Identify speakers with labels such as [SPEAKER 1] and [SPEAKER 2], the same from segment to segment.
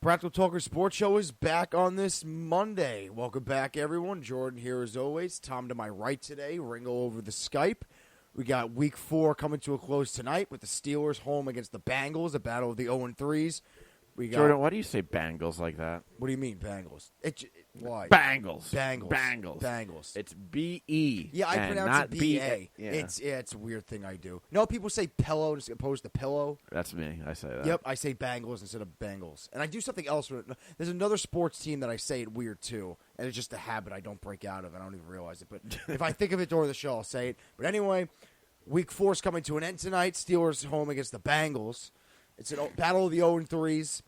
[SPEAKER 1] Practical Talker Sports Show is back on this Monday. Welcome back, everyone. Jordan here as always. Tom to my right today. Ringo over the Skype. We got Week 4 coming to a close tonight with the Steelers home against the Bengals, a battle of the 0-3s.
[SPEAKER 2] Jordan, why do you say Bengals like that?
[SPEAKER 1] What do you mean, Bengals? Why?
[SPEAKER 2] Bengals. It's B-E.
[SPEAKER 1] Yeah, I pronounce it B-A.
[SPEAKER 2] Yeah.
[SPEAKER 1] It's a weird thing I do. No, people say pillow as opposed to pillow.
[SPEAKER 2] That's me. I say that.
[SPEAKER 1] Yep, I say Bengals instead of Bengals. And I do something else. There's another sports team that I say it weird, too. And it's just a habit I don't break out of. I don't even realize it. But if I think of it during the show, I'll say it. But anyway, Week 4 is coming to an end tonight. Steelers home against the Bengals. It's a battle of the 0-3s.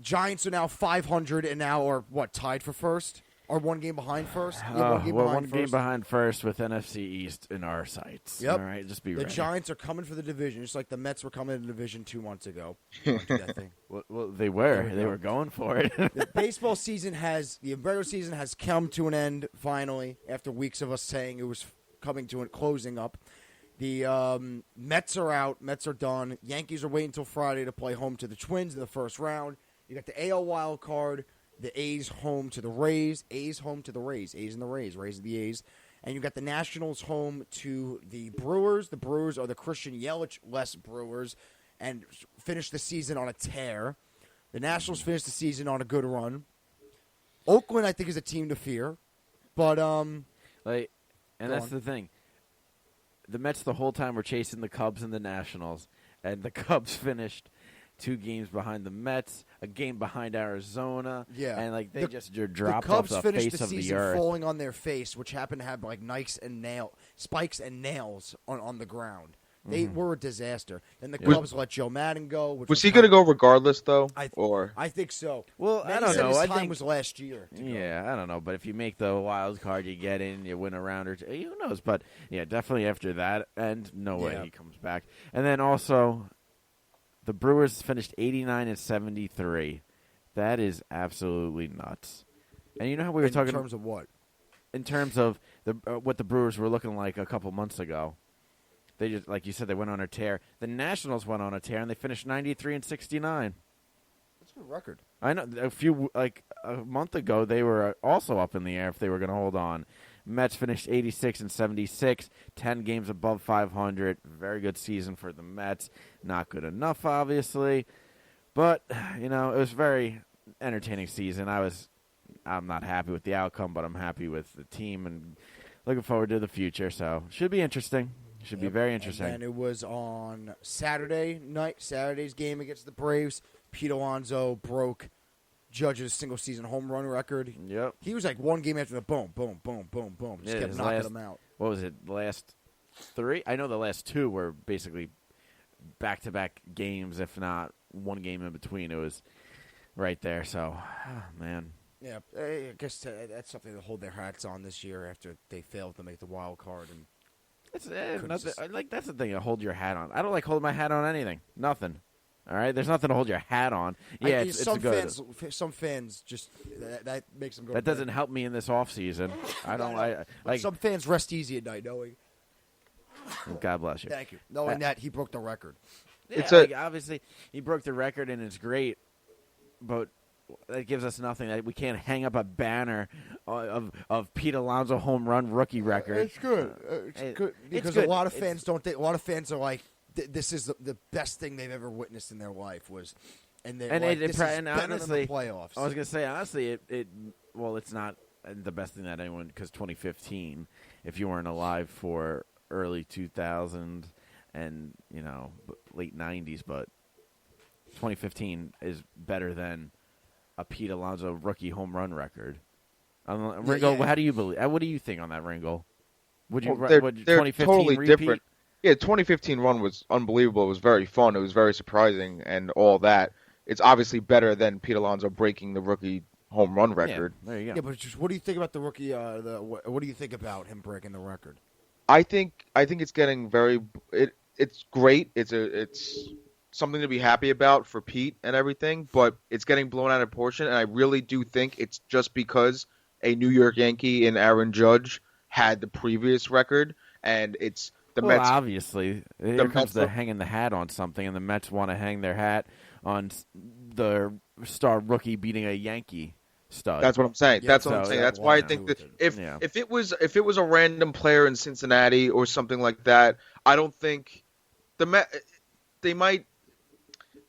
[SPEAKER 1] Giants are now 500 and now are, tied for first? Or one game behind first?
[SPEAKER 2] Yeah, one game behind first with NFC East in our sights.
[SPEAKER 1] Yep.
[SPEAKER 2] All right, just be ready.
[SPEAKER 1] The Giants are coming for the division, just like the Mets were coming in the division 2 months ago. That thing.
[SPEAKER 2] Well, they were. They were going for it.
[SPEAKER 1] The baseball season the regular season has come to an end, finally, after weeks of us saying it was coming to closing up. The Mets are out. Mets are done. Yankees are waiting until Friday to play home to the Twins in the first round. You got the AL wild card. The A's home to the Rays. A's home to the Rays. A's and the Rays. Rays and the A's. And you got the Nationals home to the Brewers. The Brewers are the Christian Yelich-less Brewers and finish the season on a tear. The Nationals finish the season on a good run. Oakland, I think, is a team to fear. But,
[SPEAKER 2] that's the thing. The Mets the whole time were chasing the Cubs and the Nationals, and the Cubs finished 2 games behind the Mets, a game behind Arizona.
[SPEAKER 1] Yeah,
[SPEAKER 2] and they just dropped
[SPEAKER 1] the Cubs
[SPEAKER 2] off the
[SPEAKER 1] finished
[SPEAKER 2] face
[SPEAKER 1] the
[SPEAKER 2] of the
[SPEAKER 1] season
[SPEAKER 2] earth,
[SPEAKER 1] falling on their face, which happened to have spikes and nails on the ground. They were a disaster. Then the Cubs let Joe Madden go.
[SPEAKER 3] Was he going to go regardless, though?
[SPEAKER 1] I think so.
[SPEAKER 2] Well,
[SPEAKER 1] I
[SPEAKER 2] don't know.
[SPEAKER 1] His time was last year.
[SPEAKER 2] Yeah, I don't know. But if you make the wild card, you get in, you win a round or two. Who knows? But, yeah, definitely after that, and no way he comes back. And then also, the Brewers finished 89-73. That is absolutely nuts. And you know how we were talking...
[SPEAKER 1] In terms of what?
[SPEAKER 2] In terms of what the Brewers were looking like a couple months ago. They just, like you said, they went on a tear. The Nationals went on a tear, and they finished 93-69.
[SPEAKER 1] That's a good record.
[SPEAKER 2] I know. A month ago, they were also up in the air if they were going to hold on. Mets finished 86-76, 10 games above 500. Very good season for the Mets. Not good enough, obviously, but it was a very entertaining season. I'm not happy with the outcome, but I'm happy with the team and looking forward to the future. So should be interesting. Should be very interesting.
[SPEAKER 1] And it was on Saturday night, Saturday's game against the Braves. Pete Alonso broke Judge's single-season home run record.
[SPEAKER 2] Yep.
[SPEAKER 1] He was like one game after the boom, boom, boom, boom, boom. Just kept knocking them out.
[SPEAKER 2] What was it, the last 3? I know the last 2 were basically back-to-back games, if not one game in between. It was right there. So, man.
[SPEAKER 1] Yeah, I guess that's something to hold their hats on this year after they failed to make the wild card. And
[SPEAKER 2] that's the thing to hold your hat on. I don't like holding my hat on anything. Nothing. All right, there's nothing to hold your hat on. Yeah, it's good.
[SPEAKER 1] Some fans just that makes them go.
[SPEAKER 2] That doesn't help me in this off season. I don't like.
[SPEAKER 1] Some fans rest easy at night knowing.
[SPEAKER 2] God bless you.
[SPEAKER 1] Thank you. Knowing that he broke the record.
[SPEAKER 2] Yeah, obviously he broke the record and it's great, but that gives us nothing. We can't hang up a banner of Pete Alonso home run rookie record.
[SPEAKER 1] It's good. It's good because a lot of fans don't think. A lot of fans are like, this is the best thing they've ever witnessed in their life was, and they're like, this is better
[SPEAKER 2] honestly,
[SPEAKER 1] than the playoffs.
[SPEAKER 2] I was gonna say honestly, it's not the best thing that anyone, because 2015, if you weren't alive for early 2000 and late 90s, but 2015 is better than a Pete Alonso rookie home run record. Ringo, how do you believe? What do you think on that, Ringo? Would you?
[SPEAKER 3] They're
[SPEAKER 2] 2015
[SPEAKER 3] totally
[SPEAKER 2] repeat?
[SPEAKER 3] different. Yeah, 2015 run was unbelievable. It was very fun. It was very surprising, and all that. It's obviously better than Pete Alonso breaking the rookie home run record.
[SPEAKER 2] Yeah, there you go.
[SPEAKER 1] Yeah, but just, what do you think about the rookie? What do you think about him breaking the record?
[SPEAKER 3] I think it's getting very. It's great. It's something to be happy about for Pete and everything, but it's getting blown out of proportion, and I really do think it's just because a New York Yankee and Aaron Judge had the previous record, and it's the Mets.
[SPEAKER 2] Obviously, here comes the hanging the hat on something, and the Mets want to hang their hat on the star rookie beating a Yankee stud.
[SPEAKER 3] That's what I'm saying.
[SPEAKER 1] Yeah,
[SPEAKER 3] That's what I'm
[SPEAKER 2] so
[SPEAKER 3] saying.
[SPEAKER 2] that
[SPEAKER 3] That's why I
[SPEAKER 1] won't
[SPEAKER 3] think
[SPEAKER 1] do
[SPEAKER 3] that
[SPEAKER 1] with it.
[SPEAKER 3] if it was a random player in Cincinnati or something like that, I don't think the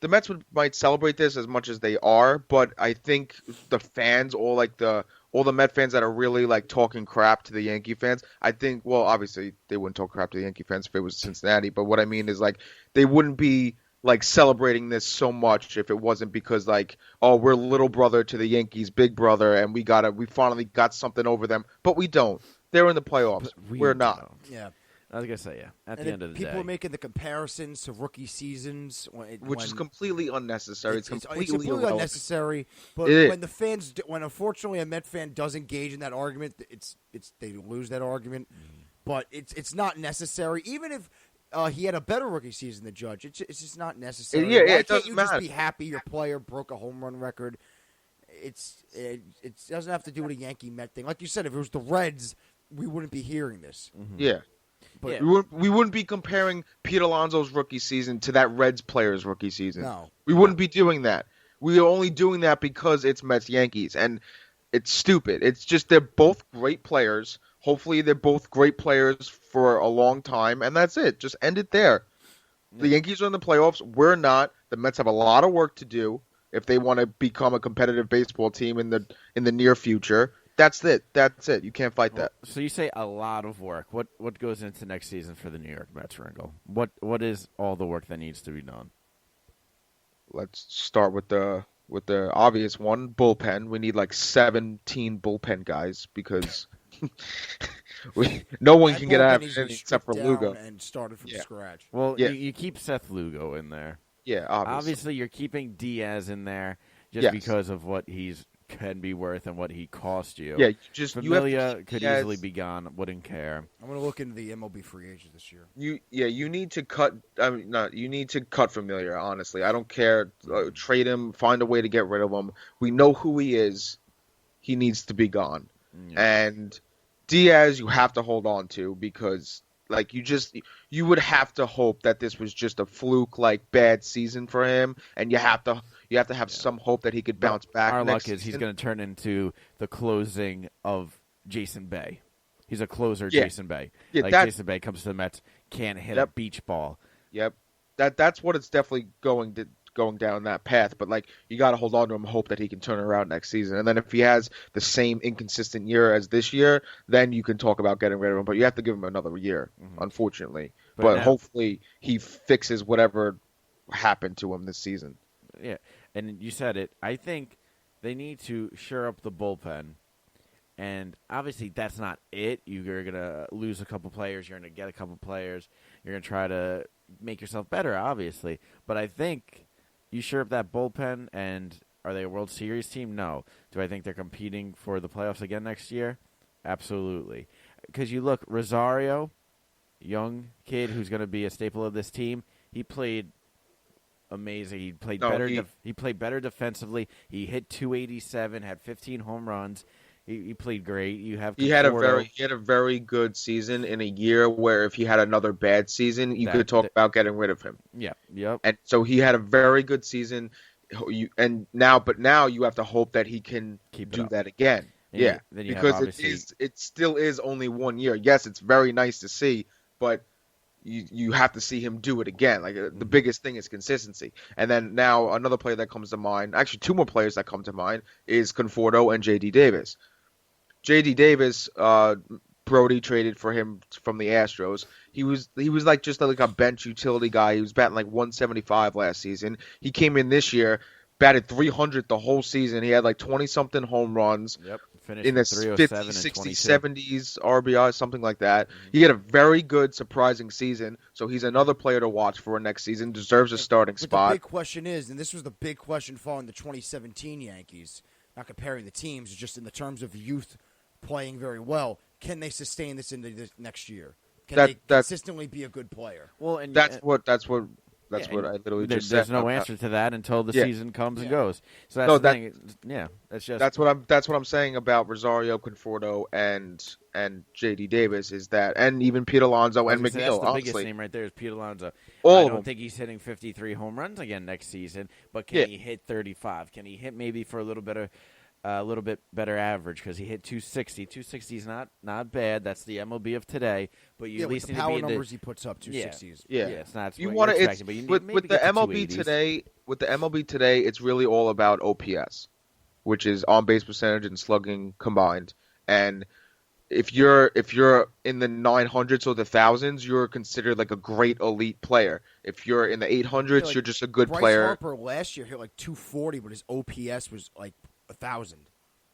[SPEAKER 3] Mets might celebrate this as much as they are, but I think the fans, all the Met fans that are really like talking crap to the Yankee fans, I think, well, obviously they wouldn't talk crap to the Yankee fans if it was Cincinnati, but what I mean is like they wouldn't be like celebrating this so much if it wasn't because like, oh, we're little brother to the Yankees, big brother, and we finally got something over them, but we don't. They're in the playoffs. We're not.
[SPEAKER 2] don't.
[SPEAKER 1] Yeah.
[SPEAKER 2] I was gonna say At
[SPEAKER 1] And
[SPEAKER 2] the end of the
[SPEAKER 1] people
[SPEAKER 2] day,
[SPEAKER 1] are making the comparisons to rookie seasons,
[SPEAKER 3] Which is completely unnecessary. It's completely irrelevant.
[SPEAKER 1] unnecessary. But
[SPEAKER 3] It
[SPEAKER 1] when the fans, when unfortunately a Met fan does engage in that argument, it's they lose that argument. But it's not necessary. Even if he had a better rookie season than Judge, it's just not necessary.
[SPEAKER 3] Yeah,
[SPEAKER 1] Why
[SPEAKER 3] it
[SPEAKER 1] can't
[SPEAKER 3] doesn't
[SPEAKER 1] you
[SPEAKER 3] matter.
[SPEAKER 1] just be happy your player broke a home run record? It doesn't have to do with a Yankee Met thing. Like you said, if it was the Reds, we wouldn't be hearing this.
[SPEAKER 3] Yeah.
[SPEAKER 1] But
[SPEAKER 2] Yeah.
[SPEAKER 3] We wouldn't be comparing Pete Alonso's rookie season to that Reds player's rookie season.
[SPEAKER 1] No.
[SPEAKER 3] We wouldn't be doing that. We are only doing that because it's Mets Yankees, and it's stupid. It's just they're both great players. Hopefully, they're both great players for a long time, and that's it. Just end it there. The Yankees are in the playoffs. We're not. The Mets have a lot of work to do if they want to become a competitive baseball team in the near future. That's it. That's it. You can't fight that.
[SPEAKER 2] So you say a lot of work. What goes into next season for the New York Mets, Ringo? What is all the work that needs to be done?
[SPEAKER 3] Let's start with the obvious one, bullpen. We need like 17 bullpen guys because no one
[SPEAKER 1] That
[SPEAKER 3] can get
[SPEAKER 1] bullpen
[SPEAKER 3] out of
[SPEAKER 1] needs to
[SPEAKER 3] it
[SPEAKER 1] be
[SPEAKER 3] except for
[SPEAKER 1] stripped down
[SPEAKER 3] Lugo.
[SPEAKER 1] and started from
[SPEAKER 3] Yeah.
[SPEAKER 1] scratch.
[SPEAKER 2] Well,
[SPEAKER 3] Yeah.
[SPEAKER 2] you keep Seth Lugo in there.
[SPEAKER 3] Yeah,
[SPEAKER 2] Obviously, you're keeping Diaz in there just
[SPEAKER 3] Yes.
[SPEAKER 2] because of what he's can be worth and what he cost you.
[SPEAKER 3] Yeah, you have
[SPEAKER 2] Familia
[SPEAKER 3] to
[SPEAKER 2] could
[SPEAKER 3] Diaz.
[SPEAKER 2] easily be gone. Wouldn't care.
[SPEAKER 1] I'm going to look into the MLB free agent this year.
[SPEAKER 3] You need to cut. I mean, not you need to cut Familia. Honestly, I don't care. Trade him. Find a way to get rid of him. We know who he is. He needs to be gone.
[SPEAKER 2] Yeah.
[SPEAKER 3] And Diaz, you have to hold on to because like you would have to hope that this was just a fluke like bad season for him, and you have to have some hope that he could bounce back.
[SPEAKER 2] Our
[SPEAKER 3] next
[SPEAKER 2] luck is he's
[SPEAKER 3] season.
[SPEAKER 2] going to turn into the closing of Jason Bay. He's a closer,
[SPEAKER 3] Yeah.
[SPEAKER 2] Jason Bay.
[SPEAKER 3] Yeah,
[SPEAKER 2] like
[SPEAKER 3] that-
[SPEAKER 2] Jason Bay comes to the Mets, can't hit a
[SPEAKER 3] Yep.
[SPEAKER 2] beach ball.
[SPEAKER 3] Yep. That's what it's definitely going down that path. But like you got to hold on to him, hope that he can turn around next season. And then if he has the same inconsistent year as this year, then you can talk about getting rid of him. But you have to give him another year, unfortunately. But
[SPEAKER 2] now-
[SPEAKER 3] hopefully he fixes whatever happened to him this season.
[SPEAKER 2] Yeah, and you said it. I think they need to shore up the bullpen. And obviously that's not it. You're going to lose a couple players. You're going to get a couple players. You're going to try to make yourself better, obviously. But I think you shore up that bullpen, and are they a World Series team? No. Do I think they're competing for the playoffs again next year? Absolutely. Because you look, Rosario, young kid who's going to be a staple of this team, he played amazing. He played better. He played better defensively. He hit 287, had 15 home runs. He played great. You have
[SPEAKER 3] He had a
[SPEAKER 2] Conforto.
[SPEAKER 3] very good season in a year where if he had another bad season, you could talk about getting rid of him.
[SPEAKER 2] Yeah. Yep.
[SPEAKER 3] And so he had a very good season. But now you have to hope that he can do that again.
[SPEAKER 2] And
[SPEAKER 3] yeah,
[SPEAKER 2] then you have
[SPEAKER 3] because
[SPEAKER 2] obviously-
[SPEAKER 3] it still is only 1 year. Yes, it's very nice to see, but you have to see him do it again. Like the biggest thing is consistency. And then now another player that comes to mind, actually two more players that come to mind, is Conforto and J.D. Davis. J.D. Davis, Brody traded for him from the Astros. He was like just like a bench utility guy. He was batting like 175 last season. He came in this year, batted 300 the whole season. He had like 20-something home runs.
[SPEAKER 2] Yep. Finished
[SPEAKER 3] In the
[SPEAKER 2] 307
[SPEAKER 3] 50s,
[SPEAKER 2] and
[SPEAKER 3] 60s,
[SPEAKER 2] 22.
[SPEAKER 3] 70s RBI, something like that. He had a very good, surprising season. So he's another player to watch for next season. Deserves a starting
[SPEAKER 1] But
[SPEAKER 3] spot.
[SPEAKER 1] the big question is, and this was the big question following the 2017 Yankees, not comparing the teams, just in the terms of youth playing very well, can they sustain this into this next year? Can they consistently be a good player?
[SPEAKER 2] Well, and
[SPEAKER 3] That's what That's
[SPEAKER 2] Yeah,
[SPEAKER 3] what I literally just
[SPEAKER 2] there's
[SPEAKER 3] said.
[SPEAKER 2] no answer to that until the
[SPEAKER 3] Yeah.
[SPEAKER 2] season comes and goes. So that's
[SPEAKER 3] No,
[SPEAKER 2] the thing. Yeah, that's just
[SPEAKER 3] That's what I'm saying about Rosario, Conforto, and J.D. Davis is that, and even Pete Alonso and
[SPEAKER 2] that's
[SPEAKER 3] McNeil.
[SPEAKER 2] the biggest
[SPEAKER 3] Honestly,
[SPEAKER 2] name right there is Pete Alonso.
[SPEAKER 3] all
[SPEAKER 2] I
[SPEAKER 3] of
[SPEAKER 2] don't
[SPEAKER 3] them.
[SPEAKER 2] think he's hitting 53 home runs again next season, but
[SPEAKER 3] Yeah.
[SPEAKER 2] can he hit 35? Can he hit maybe for a little bit better average because he hit 260. 260 is not bad. That's the MLB of today. But you at least
[SPEAKER 1] with the
[SPEAKER 2] need to
[SPEAKER 1] power
[SPEAKER 2] be in
[SPEAKER 1] numbers he puts up, 260 is
[SPEAKER 3] Yeah,
[SPEAKER 2] it's not
[SPEAKER 3] you
[SPEAKER 2] what
[SPEAKER 3] want
[SPEAKER 2] you're
[SPEAKER 3] to.
[SPEAKER 2] expecting,
[SPEAKER 3] It's
[SPEAKER 2] but you need
[SPEAKER 3] with
[SPEAKER 2] maybe
[SPEAKER 3] the
[SPEAKER 2] get to
[SPEAKER 3] MLB
[SPEAKER 2] 280s.
[SPEAKER 3] today. With the MLB today, it's really all about OPS, which is on base percentage and slugging combined. And if you're in the 900s or the thousands, you're considered like a great elite player. If you're in the 800s,
[SPEAKER 1] like
[SPEAKER 3] you're just a good
[SPEAKER 1] Bryce
[SPEAKER 3] player.
[SPEAKER 1] Harper last year hit like 240, but his OPS was like 1,000.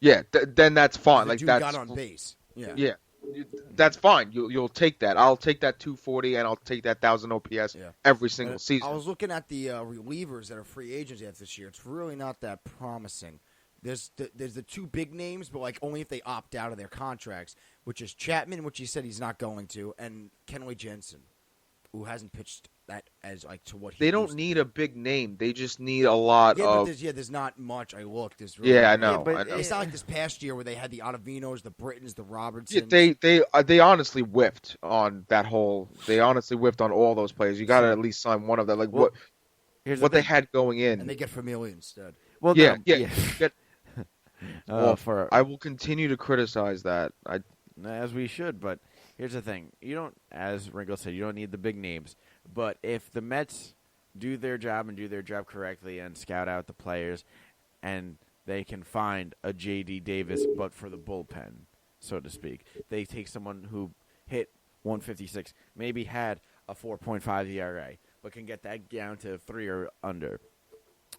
[SPEAKER 3] Yeah, then that's fine.
[SPEAKER 1] The
[SPEAKER 3] Like
[SPEAKER 1] dude
[SPEAKER 3] that's
[SPEAKER 1] got on base.
[SPEAKER 3] yeah, that's fine. You'll take that. I'll take that 240 and I'll take that 1,000 OPS every single season.
[SPEAKER 1] I was looking at the relievers that are free agents after this year. It's really not that promising. There's the two big names, but like only if they opt out of their contracts, which is Chapman, which he said he's not going to, and Kenley Jansen, who hasn't pitched that as like to what he
[SPEAKER 3] They don't
[SPEAKER 1] used to.
[SPEAKER 3] need a big name. They just need a lot
[SPEAKER 1] Yeah,
[SPEAKER 3] of.
[SPEAKER 1] but there's not much. I looked. There's really
[SPEAKER 3] Yeah, I know.
[SPEAKER 2] but
[SPEAKER 3] I know.
[SPEAKER 1] It's not like this past year where they had the Ottavinos, the Brittons, the
[SPEAKER 3] Yeah,
[SPEAKER 1] Robertsons.
[SPEAKER 3] they honestly whiffed on that whole. They honestly whiffed on all those players. You got to at least sign one of them. Like
[SPEAKER 2] Well, here's
[SPEAKER 3] what
[SPEAKER 2] the
[SPEAKER 3] they
[SPEAKER 2] thing.
[SPEAKER 3] had going in.
[SPEAKER 1] and they get Familia instead.
[SPEAKER 2] Well,
[SPEAKER 3] Yeah,
[SPEAKER 2] no,
[SPEAKER 3] yeah. Get- Well,
[SPEAKER 2] for
[SPEAKER 3] I will continue to criticize that.
[SPEAKER 2] as we should, but here's the thing: you don't, as Ringo said, you don't need the big names. But if the Mets do their job and do their job correctly and scout out the players, and they can find a J.D. Davis, but for the bullpen, so to speak, they take someone who hit 156, maybe had a 4.5 ERA, but can get that down to 3 or under.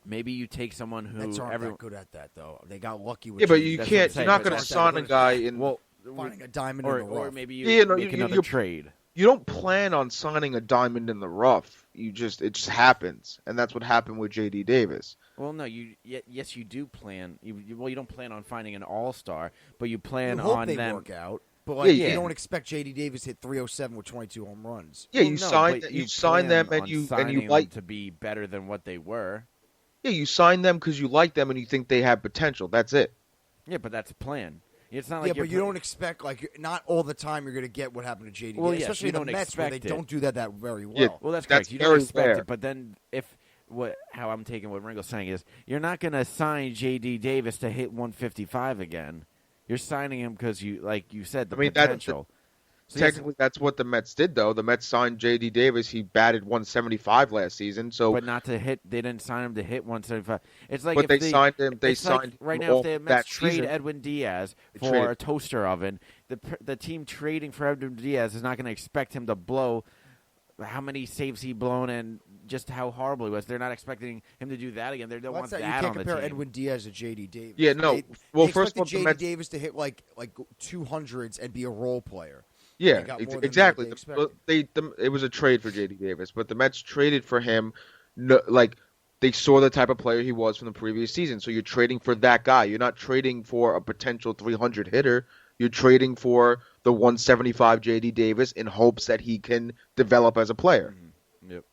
[SPEAKER 2] Maybe you take someone who
[SPEAKER 1] Mets aren't
[SPEAKER 2] everyone.
[SPEAKER 1] that good at that though. They got lucky with.
[SPEAKER 3] Yeah, but
[SPEAKER 1] JD.
[SPEAKER 3] you
[SPEAKER 2] That's
[SPEAKER 3] can't.
[SPEAKER 2] what I'm saying,
[SPEAKER 3] You're not
[SPEAKER 2] but
[SPEAKER 3] going to
[SPEAKER 2] it's
[SPEAKER 1] not that
[SPEAKER 3] sign a
[SPEAKER 1] good.
[SPEAKER 3] guy in.
[SPEAKER 2] Well,
[SPEAKER 1] finding a diamond
[SPEAKER 2] or,
[SPEAKER 1] in the rough.
[SPEAKER 2] or maybe you
[SPEAKER 3] Yeah, no,
[SPEAKER 2] make
[SPEAKER 3] you-
[SPEAKER 2] another
[SPEAKER 3] you-
[SPEAKER 2] trade.
[SPEAKER 3] You don't plan on signing a diamond in the rough. It just happens, and that's what happened with J.D. Davis.
[SPEAKER 2] Well, no, yes, you do plan. You don't plan on finding an all-star, but you plan
[SPEAKER 1] you hope
[SPEAKER 2] on
[SPEAKER 1] they
[SPEAKER 2] them.
[SPEAKER 1] work out, but like
[SPEAKER 3] Yeah.
[SPEAKER 1] you don't expect J.D. Davis hit 307 with 22 home runs.
[SPEAKER 3] Yeah,
[SPEAKER 2] Well,
[SPEAKER 3] you
[SPEAKER 2] no,
[SPEAKER 3] sign
[SPEAKER 2] but
[SPEAKER 3] you sign them
[SPEAKER 2] plan
[SPEAKER 3] and
[SPEAKER 2] on
[SPEAKER 3] you
[SPEAKER 2] signing
[SPEAKER 3] like
[SPEAKER 2] them to be better than what they were.
[SPEAKER 3] yeah you sign them because you like them and you think they have potential. That's it.
[SPEAKER 2] Yeah, but that's a plan. It's not
[SPEAKER 1] Yeah,
[SPEAKER 2] like
[SPEAKER 1] but you don't expect not all the time you're going to get what happened to J.D.
[SPEAKER 2] Well,
[SPEAKER 1] Davis,
[SPEAKER 2] yes,
[SPEAKER 1] especially
[SPEAKER 2] you
[SPEAKER 1] the
[SPEAKER 2] don't
[SPEAKER 1] Mets where they
[SPEAKER 2] expect it.
[SPEAKER 1] don't do that very well.
[SPEAKER 3] Yeah.
[SPEAKER 2] Well, that's
[SPEAKER 3] That's
[SPEAKER 2] correct. You don't
[SPEAKER 3] very
[SPEAKER 2] expect
[SPEAKER 3] fair.
[SPEAKER 2] it, but then how I'm taking what Ringo's saying is you're not going to sign J.D. Davis to hit 155 again. You're signing him because you, like you said, the
[SPEAKER 3] I mean,
[SPEAKER 2] potential. So yes,
[SPEAKER 3] Technically, that's what the Mets did, though. The Mets signed J.D. Davis. He batted 175 last season. So,
[SPEAKER 2] but not to hit. They didn't sign him to hit 175. It's like
[SPEAKER 3] but
[SPEAKER 2] if
[SPEAKER 3] they signed him. They
[SPEAKER 2] it's like
[SPEAKER 3] signed
[SPEAKER 2] right
[SPEAKER 3] him
[SPEAKER 2] now.
[SPEAKER 3] all
[SPEAKER 2] If the
[SPEAKER 3] that
[SPEAKER 2] Mets trade
[SPEAKER 3] season.
[SPEAKER 2] Edwin Diaz
[SPEAKER 3] They
[SPEAKER 2] for
[SPEAKER 3] traded-
[SPEAKER 2] a toaster oven, the team trading for Edwin Diaz is not going to expect him to blow how many saves he blown and just how horrible he was. They're not expecting him to do that again. They don't
[SPEAKER 1] Well,
[SPEAKER 2] want
[SPEAKER 1] that's
[SPEAKER 2] that
[SPEAKER 1] you can't
[SPEAKER 2] on the
[SPEAKER 1] compare
[SPEAKER 2] team.
[SPEAKER 1] Edwin Diaz to J.D. Davis.
[SPEAKER 3] Yeah, no.
[SPEAKER 1] They
[SPEAKER 3] Well, first
[SPEAKER 1] expected
[SPEAKER 3] of all, the
[SPEAKER 1] J.D.
[SPEAKER 3] Mets.
[SPEAKER 1] Davis to hit like 200s and be a role player.
[SPEAKER 3] Yeah,
[SPEAKER 1] They got more than
[SPEAKER 3] exactly.
[SPEAKER 1] what they expected.
[SPEAKER 3] It was a trade for J.D. Davis, but the Mets traded for him. No, like they saw the type of player he was from the previous season, so you're trading for that guy. You're not trading for a potential 300 hitter. You're trading for the 175 J.D. Davis in hopes that he can develop as a player.
[SPEAKER 2] Yep.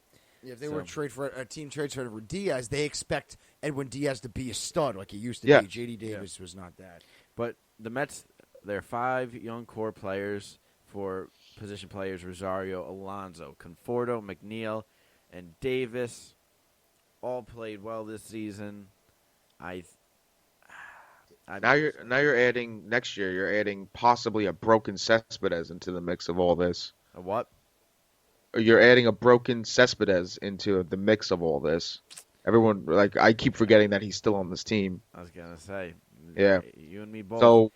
[SPEAKER 1] Yeah, if they were to trade for a team trades for Diaz, they expect Edwin Diaz to be a stud like he used to
[SPEAKER 3] Yeah.
[SPEAKER 1] be. J.D. Davis was not that.
[SPEAKER 2] But the Mets, they're 5 young core players for position players: Rosario, Alonso, Conforto, McNeil, and Davis. All played well this season.
[SPEAKER 3] Now you're adding next year. You're adding possibly a broken Cespedes into the mix of all this.
[SPEAKER 2] A what?
[SPEAKER 3] Or you're adding a broken Cespedes into the mix of all this. Everyone, like, I keep forgetting that he's still on this team.
[SPEAKER 2] I was gonna say.
[SPEAKER 3] Yeah.
[SPEAKER 2] You and me both.
[SPEAKER 3] So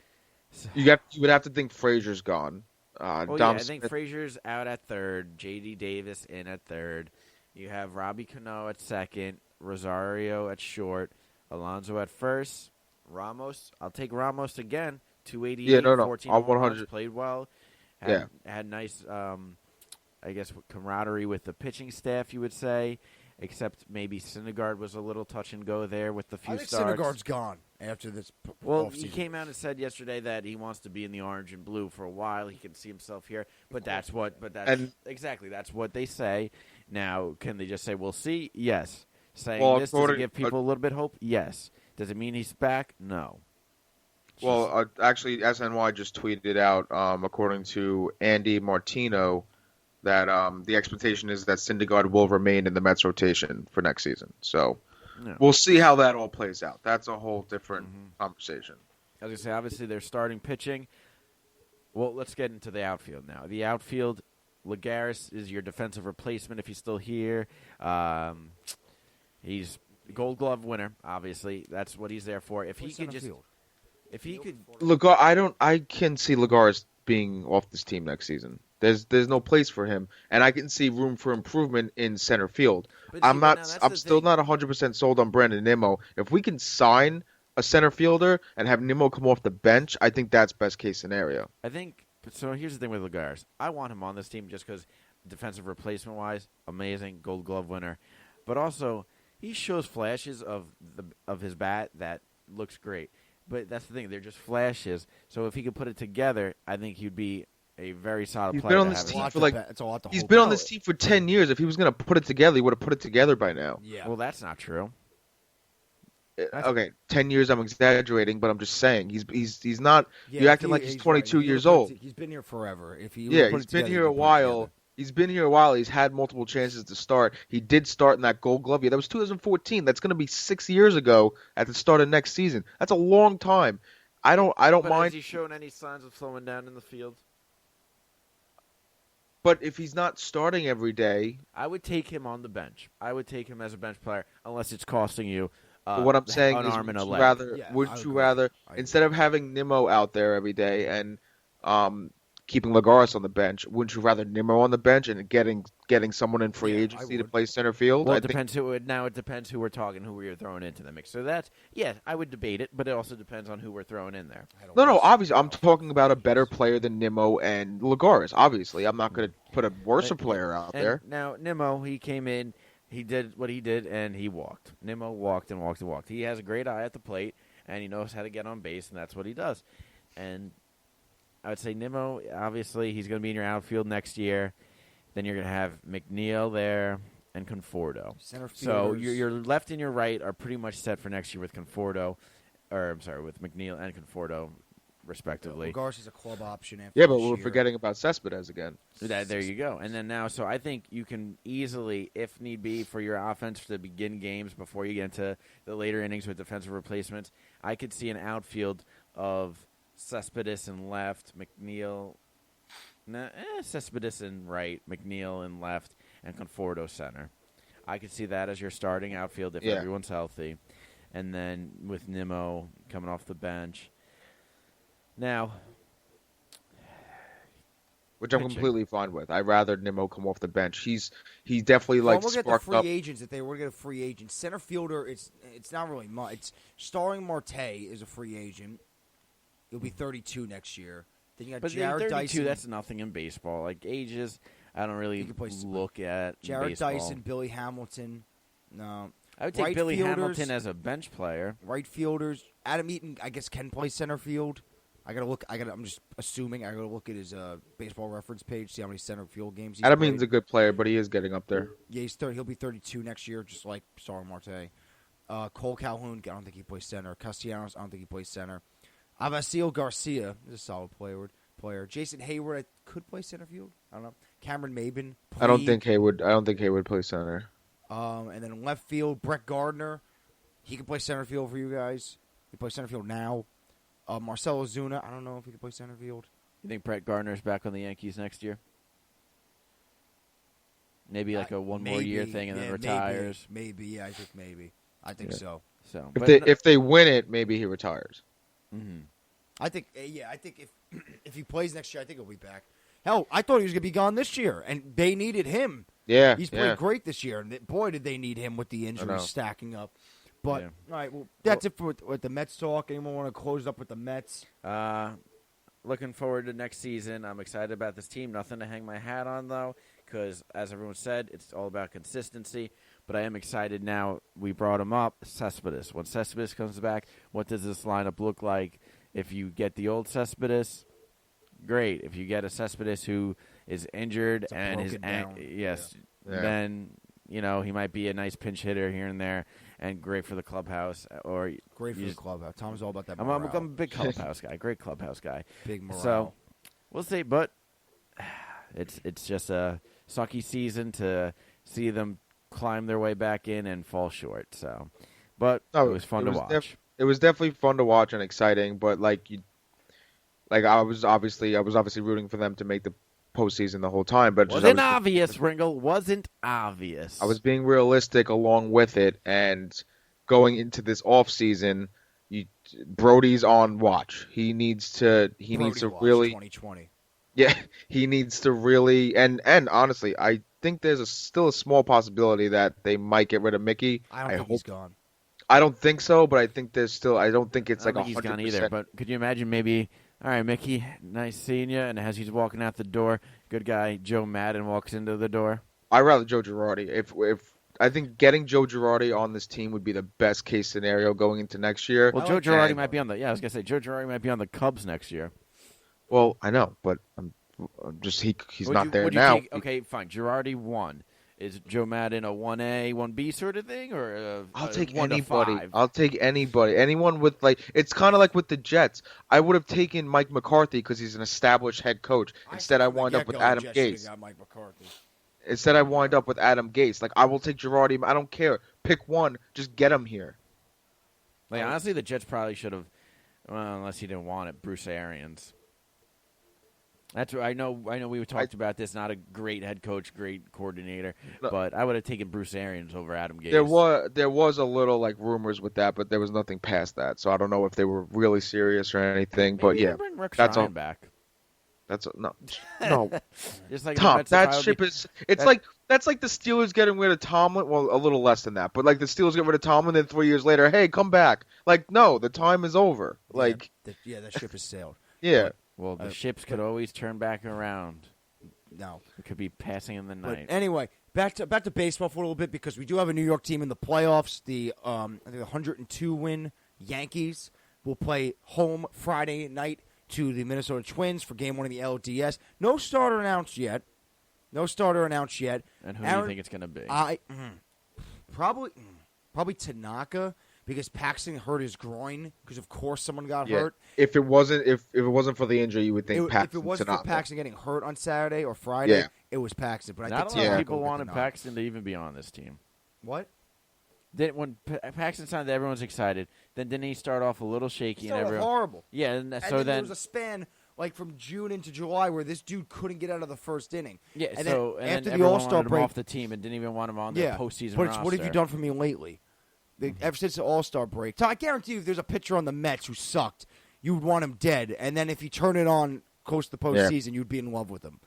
[SPEAKER 3] you would have to think Frazier's gone.
[SPEAKER 2] Well,
[SPEAKER 3] Dom
[SPEAKER 2] yeah, I think
[SPEAKER 3] Smith-
[SPEAKER 2] Frazier's out at third. J.D. Davis in at third. You have Robbie Cano at second. Rosario at short. Alonso at first. Ramos. I'll take Ramos again. 288.
[SPEAKER 3] Yeah, no.
[SPEAKER 2] 14
[SPEAKER 3] I'll
[SPEAKER 2] home runs,
[SPEAKER 3] 100.
[SPEAKER 2] played well. Had nice, I guess, camaraderie with the pitching staff, you would say. Except maybe Syndergaard was a little touch and go there with the few
[SPEAKER 1] I think
[SPEAKER 2] starts.
[SPEAKER 1] Syndergaard's gone after this
[SPEAKER 2] Well,
[SPEAKER 1] offseason.
[SPEAKER 2] he came out and said yesterday that he wants to be in the orange and blue for a while. He can see himself here, but that's what. But that's
[SPEAKER 3] And-
[SPEAKER 2] exactly that's what they say. Now, can they just say, we'll see? Yes. Saying
[SPEAKER 3] Well,
[SPEAKER 2] this, does it give people a little bit of hope? Yes. Does it mean he's back? No.
[SPEAKER 3] Well, actually, SNY just tweeted out, according to Andy Martino, that the expectation is that Syndergaard will remain in the Mets rotation for next season. So we'll see how that all plays out. That's a whole different conversation.
[SPEAKER 2] I was going to say, obviously, they're starting pitching. Well, let's get into the outfield now. The outfield, Lagares is your defensive replacement if he's still here. He's Gold Glove winner, obviously. That's what he's there for. If he could just... If he could...
[SPEAKER 3] I can see Lagares being off this team next season. There's no place for him, and I can see room for improvement in center field. I'm still not 100% sold on Brandon Nimmo. If we can sign a center fielder and have Nimmo come off the bench, I think that's best case scenario.
[SPEAKER 2] I think so. Here's the thing with Lagares. I want him on this team just because defensive replacement wise, amazing, Gold Glove winner, but also he shows flashes of his bat that looks great. But that's the thing; they're just flashes. So if he could put it together, I think he'd be a very solid
[SPEAKER 3] He's
[SPEAKER 2] player.
[SPEAKER 3] Been on this team for he's been on this team for 10 years. If he was going to put it together, he would have put it together by now.
[SPEAKER 2] Yeah. Well, that's not true.
[SPEAKER 3] Okay, 10 years. I'm exaggerating, but I'm just saying he's not. Yeah, you're acting like he's 22 years old.
[SPEAKER 1] He's been here forever.
[SPEAKER 3] He's been here a while. He's been here a while. He's had multiple chances to start. He did start in that Gold Glove year. That was 2014. That's going to be 6 years ago at the start of next season. That's a long time. I don't mind.
[SPEAKER 2] Has he shown any signs of slowing down in the field?
[SPEAKER 3] But if he's not starting every day,
[SPEAKER 2] I would take him on the bench. I would take him as a bench player, unless it's costing you.
[SPEAKER 3] What I'm saying is, would you rather instead of having Nimmo out there every day and keeping Lagares on the bench, wouldn't you rather Nimmo on the bench and getting someone in free agency to play center field?
[SPEAKER 2] Well, it depends it depends who we're talking, who we're throwing into the mix. So that's I would debate it, but it also depends on who we're throwing in there.
[SPEAKER 3] No, obviously I'm talking about a better player than Nimmo and Lagares. Obviously, I'm not going to put a worse player out there.
[SPEAKER 2] Now Nimmo, he came in. He did what he did, and he walked. Nimmo walked and walked and walked. He has a great eye at the plate, and he knows how to get on base, and that's what he does. And I would say Nimmo, obviously, he's going to be in your outfield next year. Then you're going to have McNeil there and Conforto. So your left and your right are pretty much set for next year with with McNeil and Conforto, respectively.
[SPEAKER 1] Lagares is a club option.
[SPEAKER 3] But we're forgetting about Cespedes again.
[SPEAKER 2] There you go. And then now, so I think you can easily, if need be, for your offense to begin games before you get into the later innings with defensive replacements, I could see an outfield of Cespedes in left, McNeil, Cespedes in right, McNeil in left, and Conforto center. I could see that as your starting outfield if everyone's healthy. And then with Nimmo coming off the bench. Now,
[SPEAKER 3] which I'm completely fine with. I'd rather Nimmo come off the bench. He's definitely
[SPEAKER 1] we'll
[SPEAKER 3] sparked
[SPEAKER 1] get the free
[SPEAKER 3] up.
[SPEAKER 1] Agents if they were to get a free agent. Center fielder, it's not really much. It's Starling Marte is a free agent. He'll be 32 next year. Then you got Jared
[SPEAKER 2] 32,
[SPEAKER 1] Dyson.
[SPEAKER 2] That's nothing in baseball. Like ages, I don't really look at
[SPEAKER 1] Jared
[SPEAKER 2] baseball.
[SPEAKER 1] Dyson, Billy Hamilton. No.
[SPEAKER 2] I would take Billy Hamilton as a bench player.
[SPEAKER 1] Right fielders. Adam Eaton, I guess, can play center field. I'm just assuming. I got to look at his baseball reference page, see how many center field games he's
[SPEAKER 3] Adam
[SPEAKER 1] played.
[SPEAKER 3] Eaton's a good player, but he is getting up there.
[SPEAKER 1] Yeah, he'll be 32 next year, just like Starling Marte. Cole Calhoun, I don't think he plays center. Castellanos, I don't think he plays center. Abasil Garcia is a solid player. Jason Hayward could play center field. I don't know. Cameron Maben.
[SPEAKER 3] I don't think Hayward plays center.
[SPEAKER 1] And then left field, Brett Gardner. He can play center field for you guys. He plays center field now. Marcelo Zuna, I don't know if he can play center field.
[SPEAKER 2] You think Brett Gardner's back on the Yankees next year? Maybe like a one more year thing and then retires.
[SPEAKER 1] Maybe. I think maybe. I think so.
[SPEAKER 2] So
[SPEAKER 3] if they win it, maybe he retires.
[SPEAKER 2] Mm-hmm.
[SPEAKER 1] I think if he plays next year, I think he'll be back. Hell, I thought he was going to be gone this year, and they needed him.
[SPEAKER 3] Yeah,
[SPEAKER 1] he's played great this year, and boy, did they need him with the injuries stacking up. But all right, well, that's it for with the Mets talk. Anyone want to close up with the Mets?
[SPEAKER 2] Looking forward to next season. I'm excited about this team. Nothing to hang my hat on though, because as everyone said, it's all about consistency. But I am excited now. We brought him up, Cespedes. When Cespedes comes back, what does this lineup look like? If you get the old Cespedes, great. If you get a Cespedes who is injured and his
[SPEAKER 3] Yeah.
[SPEAKER 2] then he might be a nice pinch hitter here and there, and great for the clubhouse. Or
[SPEAKER 1] Great for the clubhouse. Tom's all about that
[SPEAKER 2] I'm
[SPEAKER 1] morale.
[SPEAKER 2] a big clubhouse guy, great clubhouse guy.
[SPEAKER 1] Big morale.
[SPEAKER 2] So we'll see, but it's just a sucky season to see them climb their way back in and fall short. So, but it was fun to watch.
[SPEAKER 3] It was definitely fun to watch and exciting, but I was obviously rooting for them to make the postseason the whole time. But
[SPEAKER 2] Wasn't obvious, Ringle. Wasn't obvious.
[SPEAKER 3] I was being realistic along with it, and going into this off season, Brody's on watch. He needs to really
[SPEAKER 1] 2020.
[SPEAKER 3] Yeah, he needs to really and honestly, I think there's still a small possibility that they might get rid of Mickey.
[SPEAKER 1] I don't think he's gone.
[SPEAKER 3] I don't think so, but I think there's still. I don't think it's
[SPEAKER 2] I don't
[SPEAKER 3] like
[SPEAKER 2] think
[SPEAKER 3] 100%.
[SPEAKER 2] he's gone either. But could you imagine maybe? All right, Mickey, nice seeing you. And as he's walking out the door, good guy Joe Madden walks into the door.
[SPEAKER 3] I'd rather Joe Girardi. If I think getting Joe Girardi on this team would be the best case scenario going into next year.
[SPEAKER 2] Well, Joe Girardi might be on the. Yeah, I was gonna say Joe Girardi might be on the Cubs next year.
[SPEAKER 3] Well, I know, but I'm just he's not there now.
[SPEAKER 2] Okay, fine. Girardi 1. Is Joe Madden a 1A, 1B sort of thing, or
[SPEAKER 3] I'll take
[SPEAKER 2] 1 to
[SPEAKER 3] anybody.
[SPEAKER 2] 5?
[SPEAKER 3] I'll take anybody. Anyone with it's kind of like with the Jets. I would have taken Mike McCarthy because he's an established head coach. Instead, I wind up with Adam Gase.
[SPEAKER 1] Mike McCarthy.
[SPEAKER 3] Instead, I wind up with Adam Gase. I will take Girardi. I don't care. Pick one. Just get him here.
[SPEAKER 2] Honestly, the Jets probably should have, unless he didn't want it, Bruce Arians. That's what I know. We talked about this. Not a great head coach, great coordinator, but I would have taken Bruce Arians over Adam Gase.
[SPEAKER 3] There was a little rumors with that, but there was nothing past that. So I don't know if they were really serious or anything.
[SPEAKER 2] Maybe
[SPEAKER 3] but yeah,
[SPEAKER 2] bring Rick
[SPEAKER 3] that's
[SPEAKER 2] Stein
[SPEAKER 3] all.
[SPEAKER 2] back.
[SPEAKER 3] That's no.
[SPEAKER 2] Just like
[SPEAKER 3] Tom, that ship is. It's that's like the Steelers getting rid of Tomlin. Well, a little less than that, but the Steelers get rid of Tomlin, then 3 years later, hey, come back. No, the time is over.
[SPEAKER 1] That ship has sailed.
[SPEAKER 3] Yeah.
[SPEAKER 2] Well, the ships could always turn back around.
[SPEAKER 1] No,
[SPEAKER 2] it could be passing in the night.
[SPEAKER 1] But anyway, back to baseball for a little bit because we do have a New York team in the playoffs. The I think 102 win Yankees will play home Friday night to the Minnesota Twins for Game 1 of the LDS. No starter announced yet.
[SPEAKER 2] And who do you think it's going to be?
[SPEAKER 1] Probably Tanaka. Because Paxton hurt his groin, because of course someone got hurt.
[SPEAKER 3] If it wasn't for the injury, you would think Paxton.
[SPEAKER 1] If it wasn't for Paxton getting hurt on Saturday or Friday, it was Paxton. But
[SPEAKER 2] not a lot of people wanted Paxton to even be on this team.
[SPEAKER 1] What?
[SPEAKER 2] When Paxton signed, everyone's excited. Then didn't he start off a little shaky?
[SPEAKER 1] Horrible.
[SPEAKER 2] Yeah, and then
[SPEAKER 1] there was a span from June into July where this dude couldn't get out of the first inning.
[SPEAKER 2] Yeah.
[SPEAKER 1] And
[SPEAKER 2] so
[SPEAKER 1] then after
[SPEAKER 2] the
[SPEAKER 1] All-Star
[SPEAKER 2] break, off the team and didn't even want him on the postseason roster.
[SPEAKER 1] What have you done for me lately? Ever since the All-Star break. I guarantee you if there's a pitcher on the Mets who sucked, you would want him dead. And then if you turn it on close to the postseason, you'd be in love with him.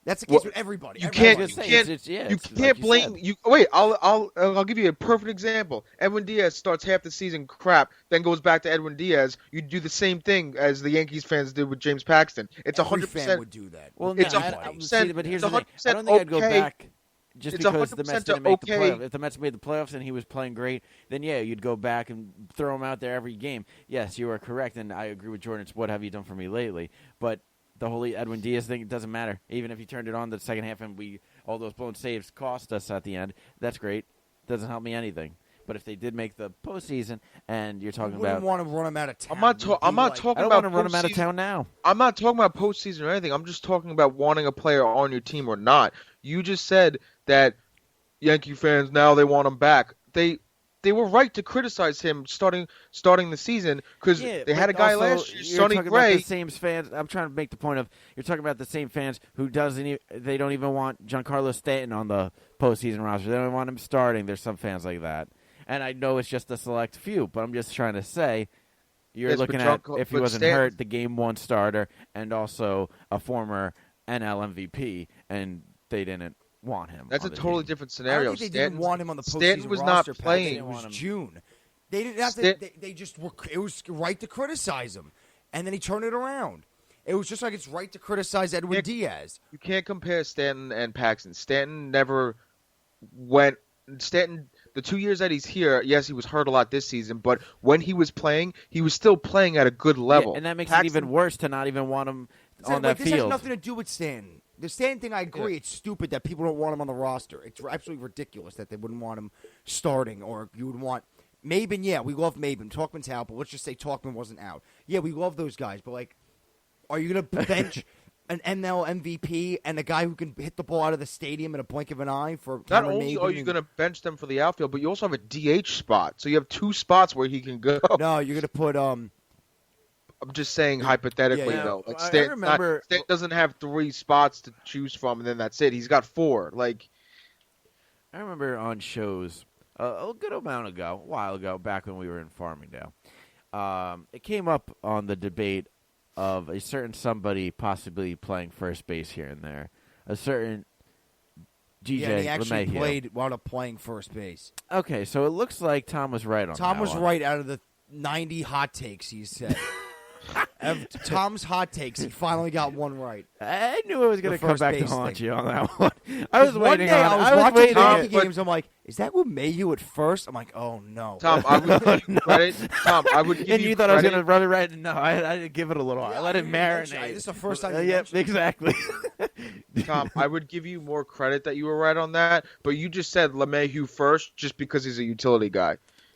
[SPEAKER 1] That's the case with everybody.
[SPEAKER 3] You can't blame you. Wait, I'll give you a perfect example. Edwin Diaz starts half the season crap, then goes back to Edwin Diaz. You do the same thing as the Yankees fans did with James Paxton. It's 100%.
[SPEAKER 1] Fan would do that.
[SPEAKER 2] Well, it's
[SPEAKER 3] 100%.
[SPEAKER 2] But here's the thing. I don't think I'd go back. Just because the Mets didn't make the playoffs. If the Mets made the playoffs and he was playing great, then you'd go back and throw him out there every game. Yes, you are correct, and I agree with Jordan. It's what have you done for me lately? But the whole Edwin Diaz thing, it doesn't matter. Even if he turned it on the second half and all those blown saves cost us at the end, that's great. Doesn't help me anything. But if they did make the postseason, and you're talking about,
[SPEAKER 1] want to run him out of town.
[SPEAKER 3] I'm not talking
[SPEAKER 2] I don't
[SPEAKER 3] about
[SPEAKER 2] want to run him out of town now.
[SPEAKER 3] I'm not talking about postseason or anything. I'm just talking about wanting a player on your team or not. You just said that Yankee fans now they want him back. They were right to criticize him starting the season because they had a guy last year, Sonny Gray.
[SPEAKER 2] The same fans. I'm trying to make the point of you're talking about the same fans who they don't even want Giancarlo Stanton on the postseason roster. They don't want him starting. There's some fans like that, and I know it's just a select few, but I'm just trying to say you're looking at if he wasn't hurt, the Game 1 starter, and also a former NL MVP, and they didn't want him.
[SPEAKER 3] That's a totally different scenario.
[SPEAKER 1] I don't think they didn't want him on the postseason
[SPEAKER 3] Stanton was
[SPEAKER 1] roster,
[SPEAKER 3] not playing.
[SPEAKER 1] It was June. They didn't have to. They just were. It was right to criticize him, and then he turned it around. It was just like it's right to criticize Edwin Diaz.
[SPEAKER 3] You can't compare Stanton and Paxton. Stanton never went. Stanton, the 2 years that he's here, yes, he was hurt a lot this season, but when he was playing, he was still playing at a good level.
[SPEAKER 2] And that makes it even worse to not even want him on that
[SPEAKER 1] this
[SPEAKER 2] field.
[SPEAKER 1] has nothing to do with Stanton. the standing thing, I agree. It's stupid that people don't want him on the roster. It's absolutely ridiculous that they wouldn't want him starting, or you would want Maben. Yeah, we love Maben. Talkman's out, but let's just say Talkman wasn't out. Yeah, we love those guys, but like, are you going to bench an NL MVP and a guy who can hit the ball out of the stadium in a blink of an eye for
[SPEAKER 3] Not only are you going to bench them for the outfield, but you also have a DH spot. So you have 2 spots where he can go.
[SPEAKER 1] No, you're going to put
[SPEAKER 3] I'm just saying hypothetically, though. Like
[SPEAKER 2] I remember
[SPEAKER 3] Stan doesn't have 3 spots to choose from, and then that's it. He's got 4. Like,
[SPEAKER 2] I remember on shows a good amount ago, a while ago, back when we were in Farmingdale, it came up on the debate of a certain somebody possibly playing first base here and there. A certain DJ
[SPEAKER 1] Yeah, and he actually
[SPEAKER 2] LeMahieu.
[SPEAKER 1] wound up playing first base.
[SPEAKER 2] Okay, so it looks like Tom was right on
[SPEAKER 1] Tom
[SPEAKER 2] that
[SPEAKER 1] was
[SPEAKER 2] one.
[SPEAKER 1] right out of the 90 hot takes he said. Of Tom's hot takes, he finally got one right.
[SPEAKER 2] I knew I was going
[SPEAKER 1] The
[SPEAKER 2] to come
[SPEAKER 1] first
[SPEAKER 2] back to
[SPEAKER 1] base
[SPEAKER 2] haunt
[SPEAKER 1] thing.
[SPEAKER 2] you on that one. I was
[SPEAKER 1] One
[SPEAKER 2] waiting
[SPEAKER 1] day
[SPEAKER 2] on
[SPEAKER 1] I was
[SPEAKER 2] I was
[SPEAKER 1] watching
[SPEAKER 2] waiting
[SPEAKER 1] Yankee
[SPEAKER 3] but-
[SPEAKER 1] games. I'm like, is that LeMahieu at first? I'm like, oh no.
[SPEAKER 3] Tom, I would give you credit. Tom, I would give
[SPEAKER 2] and
[SPEAKER 3] you
[SPEAKER 2] you thought I was
[SPEAKER 3] credit.
[SPEAKER 2] going to run it right? No, I didn't give it a little. I let it
[SPEAKER 1] you mentioned
[SPEAKER 2] marinate.
[SPEAKER 1] This is the first time you
[SPEAKER 2] Yep,
[SPEAKER 1] mentioned it.
[SPEAKER 2] exactly.
[SPEAKER 3] Tom, I would give you more credit that you were right on that, but you just said LeMahieu first just because he's a utility guy.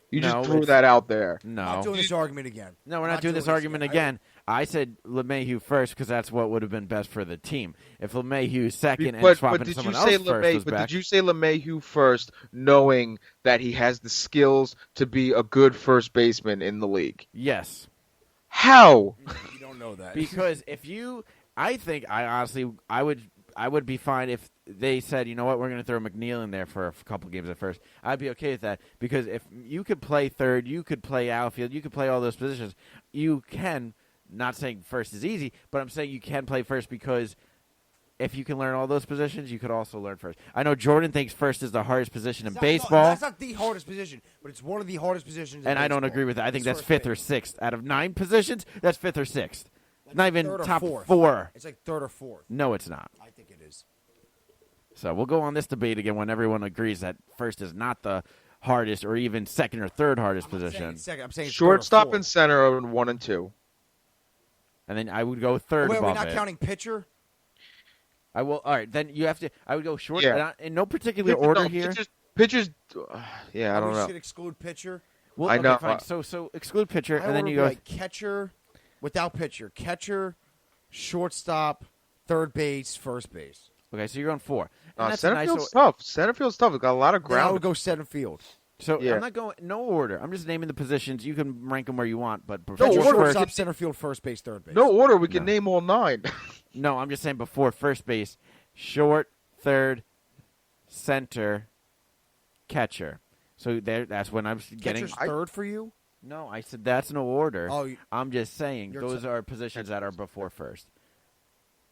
[SPEAKER 3] You just
[SPEAKER 2] No,
[SPEAKER 3] threw
[SPEAKER 2] it's-
[SPEAKER 3] that out there.
[SPEAKER 1] I'm not
[SPEAKER 2] No.
[SPEAKER 1] doing this argument again.
[SPEAKER 2] No, we're not doing this argument again. I said LeMahieu first because that's what would have been best for the team. If LeMahieu second and
[SPEAKER 3] But
[SPEAKER 2] swapping
[SPEAKER 3] did you
[SPEAKER 2] someone
[SPEAKER 3] say
[SPEAKER 2] else first was
[SPEAKER 3] But
[SPEAKER 2] back.
[SPEAKER 3] did you say LeMahieu first, knowing that he has the skills to be a good first baseman in the league?
[SPEAKER 2] Yes.
[SPEAKER 3] How?
[SPEAKER 1] You don't know that.
[SPEAKER 2] Because if you, I think I would be fine if they said, you know what, we're going to throw McNeil in there for a couple games at first. I'd be okay with that because if you could play third, you could play outfield, you could play all those positions. You can. Not saying first is easy, but I'm saying you can play first because if you can learn all those positions, you could also learn first. I know Jordan thinks first is the hardest position in baseball.
[SPEAKER 1] That's not the hardest position, but it's one of the hardest positions.
[SPEAKER 2] And
[SPEAKER 1] in
[SPEAKER 2] I don't
[SPEAKER 1] baseball.
[SPEAKER 2] agree with that. I think
[SPEAKER 1] It's
[SPEAKER 2] that's
[SPEAKER 1] first
[SPEAKER 2] 5th or
[SPEAKER 1] base.
[SPEAKER 2] 6th. Out of 9 positions, that's 5th or 6th.
[SPEAKER 1] That's
[SPEAKER 2] Not even
[SPEAKER 1] third or
[SPEAKER 2] top
[SPEAKER 1] fourth.
[SPEAKER 2] 4.
[SPEAKER 1] It's like third or fourth.
[SPEAKER 2] No, it's not.
[SPEAKER 1] I think it is.
[SPEAKER 2] So we'll go on this debate again when everyone agrees that first is not the hardest or even second or third hardest position.
[SPEAKER 1] Second, I'm saying it's
[SPEAKER 3] Shortstop
[SPEAKER 1] third or
[SPEAKER 3] and center are in 1 and 2.
[SPEAKER 2] And then I would go third
[SPEAKER 1] fourth. Wait, we're
[SPEAKER 2] above
[SPEAKER 1] not
[SPEAKER 2] it.
[SPEAKER 1] counting pitcher.
[SPEAKER 2] I will. All right, then you have to. I would go short.
[SPEAKER 3] Yeah.
[SPEAKER 2] In no particular order
[SPEAKER 3] No,
[SPEAKER 2] here.
[SPEAKER 3] Pitchers. Yeah, I don't
[SPEAKER 1] We
[SPEAKER 3] know.
[SPEAKER 1] should exclude pitcher.
[SPEAKER 2] Well,
[SPEAKER 3] I
[SPEAKER 2] okay,
[SPEAKER 3] know.
[SPEAKER 2] Fine. So exclude pitcher,
[SPEAKER 1] I
[SPEAKER 2] and then
[SPEAKER 1] would
[SPEAKER 2] you
[SPEAKER 1] be
[SPEAKER 2] go.
[SPEAKER 1] like catcher, without pitcher, catcher, shortstop, third base, first base.
[SPEAKER 2] Okay, so you're on 4. And that's a
[SPEAKER 3] Center
[SPEAKER 2] nice.
[SPEAKER 3] field's tough. Center field's tough. It's got a lot of
[SPEAKER 1] Then I
[SPEAKER 3] ground.
[SPEAKER 1] would go center field.
[SPEAKER 2] So
[SPEAKER 3] Yeah.
[SPEAKER 2] I'm not going no order. I'm just naming the positions. You can rank them where you want, but
[SPEAKER 3] No
[SPEAKER 2] before
[SPEAKER 3] order.
[SPEAKER 2] first,
[SPEAKER 1] Shortstop, center field, first base, third base.
[SPEAKER 3] No order. We can
[SPEAKER 2] No.
[SPEAKER 3] name all 9.
[SPEAKER 2] No, I'm just saying before first base, short, third, center, catcher. So that's when I'm getting.
[SPEAKER 1] Catcher's third for you.
[SPEAKER 2] No, I said that's no order.
[SPEAKER 1] Oh,
[SPEAKER 2] I'm just saying
[SPEAKER 1] You're
[SPEAKER 2] those
[SPEAKER 1] t-
[SPEAKER 2] are positions that are before first.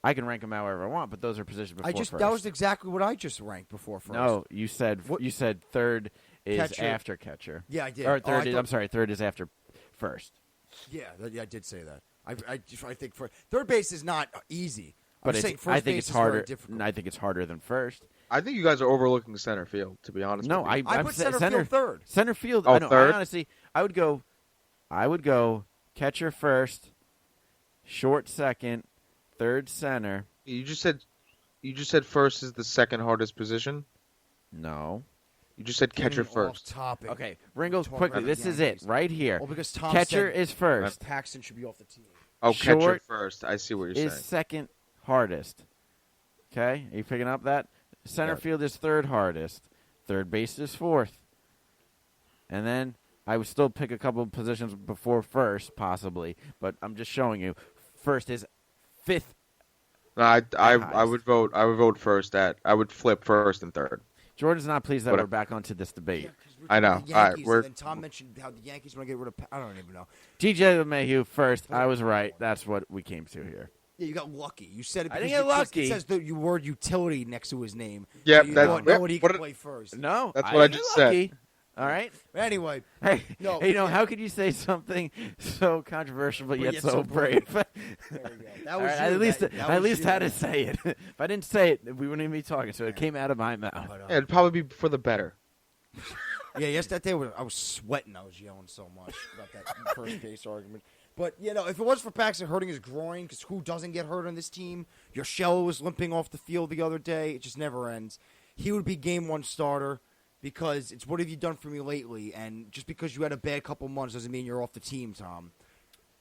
[SPEAKER 2] I can rank them however I want, but those are positions before first.
[SPEAKER 1] That was exactly what I just ranked before first.
[SPEAKER 2] No, you said
[SPEAKER 1] What-
[SPEAKER 2] you said third is
[SPEAKER 1] Catcher.
[SPEAKER 2] after catcher.
[SPEAKER 1] Yeah, I did.
[SPEAKER 2] Or
[SPEAKER 1] Oh,
[SPEAKER 2] third
[SPEAKER 1] I
[SPEAKER 2] is,
[SPEAKER 1] thought-
[SPEAKER 2] I'm sorry, third is after first.
[SPEAKER 1] Yeah, I did say that. I think for third base is not easy. I'm
[SPEAKER 2] But
[SPEAKER 1] saying
[SPEAKER 2] it's,
[SPEAKER 1] first
[SPEAKER 2] I think
[SPEAKER 1] base
[SPEAKER 2] it's
[SPEAKER 1] is very
[SPEAKER 2] harder.
[SPEAKER 1] difficult.
[SPEAKER 2] I think it's harder than first.
[SPEAKER 3] I think you guys are overlooking center field. To be honest.
[SPEAKER 2] No,
[SPEAKER 3] with you.
[SPEAKER 1] I
[SPEAKER 2] I'm
[SPEAKER 1] put
[SPEAKER 2] sa-
[SPEAKER 1] center field third.
[SPEAKER 2] Center field.
[SPEAKER 3] Oh,
[SPEAKER 2] I know.
[SPEAKER 3] third?
[SPEAKER 2] I honestly, I would go catcher first, short second, third center.
[SPEAKER 3] You just said first is the second hardest position.
[SPEAKER 2] No.
[SPEAKER 3] You just said catcher
[SPEAKER 1] Getting off
[SPEAKER 3] first.
[SPEAKER 1] Topic.
[SPEAKER 2] Okay, Ringo,
[SPEAKER 1] Talk
[SPEAKER 2] quickly.
[SPEAKER 1] about
[SPEAKER 2] This
[SPEAKER 1] the
[SPEAKER 2] is it
[SPEAKER 1] Yankees.
[SPEAKER 2] right here.
[SPEAKER 1] Well, because Tom
[SPEAKER 2] Catcher
[SPEAKER 1] said
[SPEAKER 2] is first.
[SPEAKER 1] Paxton should be off the team.
[SPEAKER 3] Oh, catcher
[SPEAKER 2] Short
[SPEAKER 3] first. I see what you're
[SPEAKER 2] Is
[SPEAKER 3] saying.
[SPEAKER 2] second hardest. Okay, are you picking up that? Center
[SPEAKER 3] Yeah.
[SPEAKER 2] field is third hardest. Third base is fourth. And then I would still pick a couple of positions before first, possibly, but I'm just showing you. First is fifth.
[SPEAKER 3] No, I
[SPEAKER 2] highest.
[SPEAKER 3] would vote. I would vote first. I would flip first and third.
[SPEAKER 2] Jordan's not pleased that
[SPEAKER 3] What-
[SPEAKER 2] we're back onto this debate.
[SPEAKER 3] I know.
[SPEAKER 1] The
[SPEAKER 3] All right,
[SPEAKER 1] Yankees,
[SPEAKER 3] we're-
[SPEAKER 1] and then Tom mentioned how the Yankees want to get rid of. I don't even know.
[SPEAKER 2] TJ LeMahieu first. I was right. That's what we came to here.
[SPEAKER 1] Yeah, you got lucky. You said it.
[SPEAKER 2] I
[SPEAKER 1] Because
[SPEAKER 2] didn't get lucky.
[SPEAKER 1] It says the word utility next to his name.
[SPEAKER 3] Yeah,
[SPEAKER 1] so you
[SPEAKER 3] that's-
[SPEAKER 1] thought nobody
[SPEAKER 3] what
[SPEAKER 1] could
[SPEAKER 3] it-
[SPEAKER 1] play first.
[SPEAKER 2] No,
[SPEAKER 3] That's what I
[SPEAKER 2] didn't
[SPEAKER 3] just
[SPEAKER 2] get
[SPEAKER 3] said.
[SPEAKER 2] lucky. All right.
[SPEAKER 1] Anyway,
[SPEAKER 2] Hey,
[SPEAKER 1] No,
[SPEAKER 2] hey,
[SPEAKER 1] yeah.
[SPEAKER 2] how could you say something so controversial but
[SPEAKER 1] But
[SPEAKER 2] yet so brave?
[SPEAKER 1] there we go. That
[SPEAKER 2] All
[SPEAKER 1] was
[SPEAKER 2] right,
[SPEAKER 1] you,
[SPEAKER 2] at least,
[SPEAKER 1] that
[SPEAKER 2] I
[SPEAKER 1] was
[SPEAKER 2] at least
[SPEAKER 1] you.
[SPEAKER 2] had to say it. If I didn't say it, we wouldn't even be talking. So it came out of my mouth.
[SPEAKER 1] But,
[SPEAKER 3] Yeah, it'd probably be for the better.
[SPEAKER 1] yeah, yes, that day I was sweating. I was yelling so much about that first base argument. But, if it was for Paxton hurting his groin, because who doesn't get hurt on this team? Urshela was limping off the field the other day. It just never ends. He would be game one starter because it's what have you done for me lately? And just because you had a bad couple months doesn't mean you're off the team, Tom.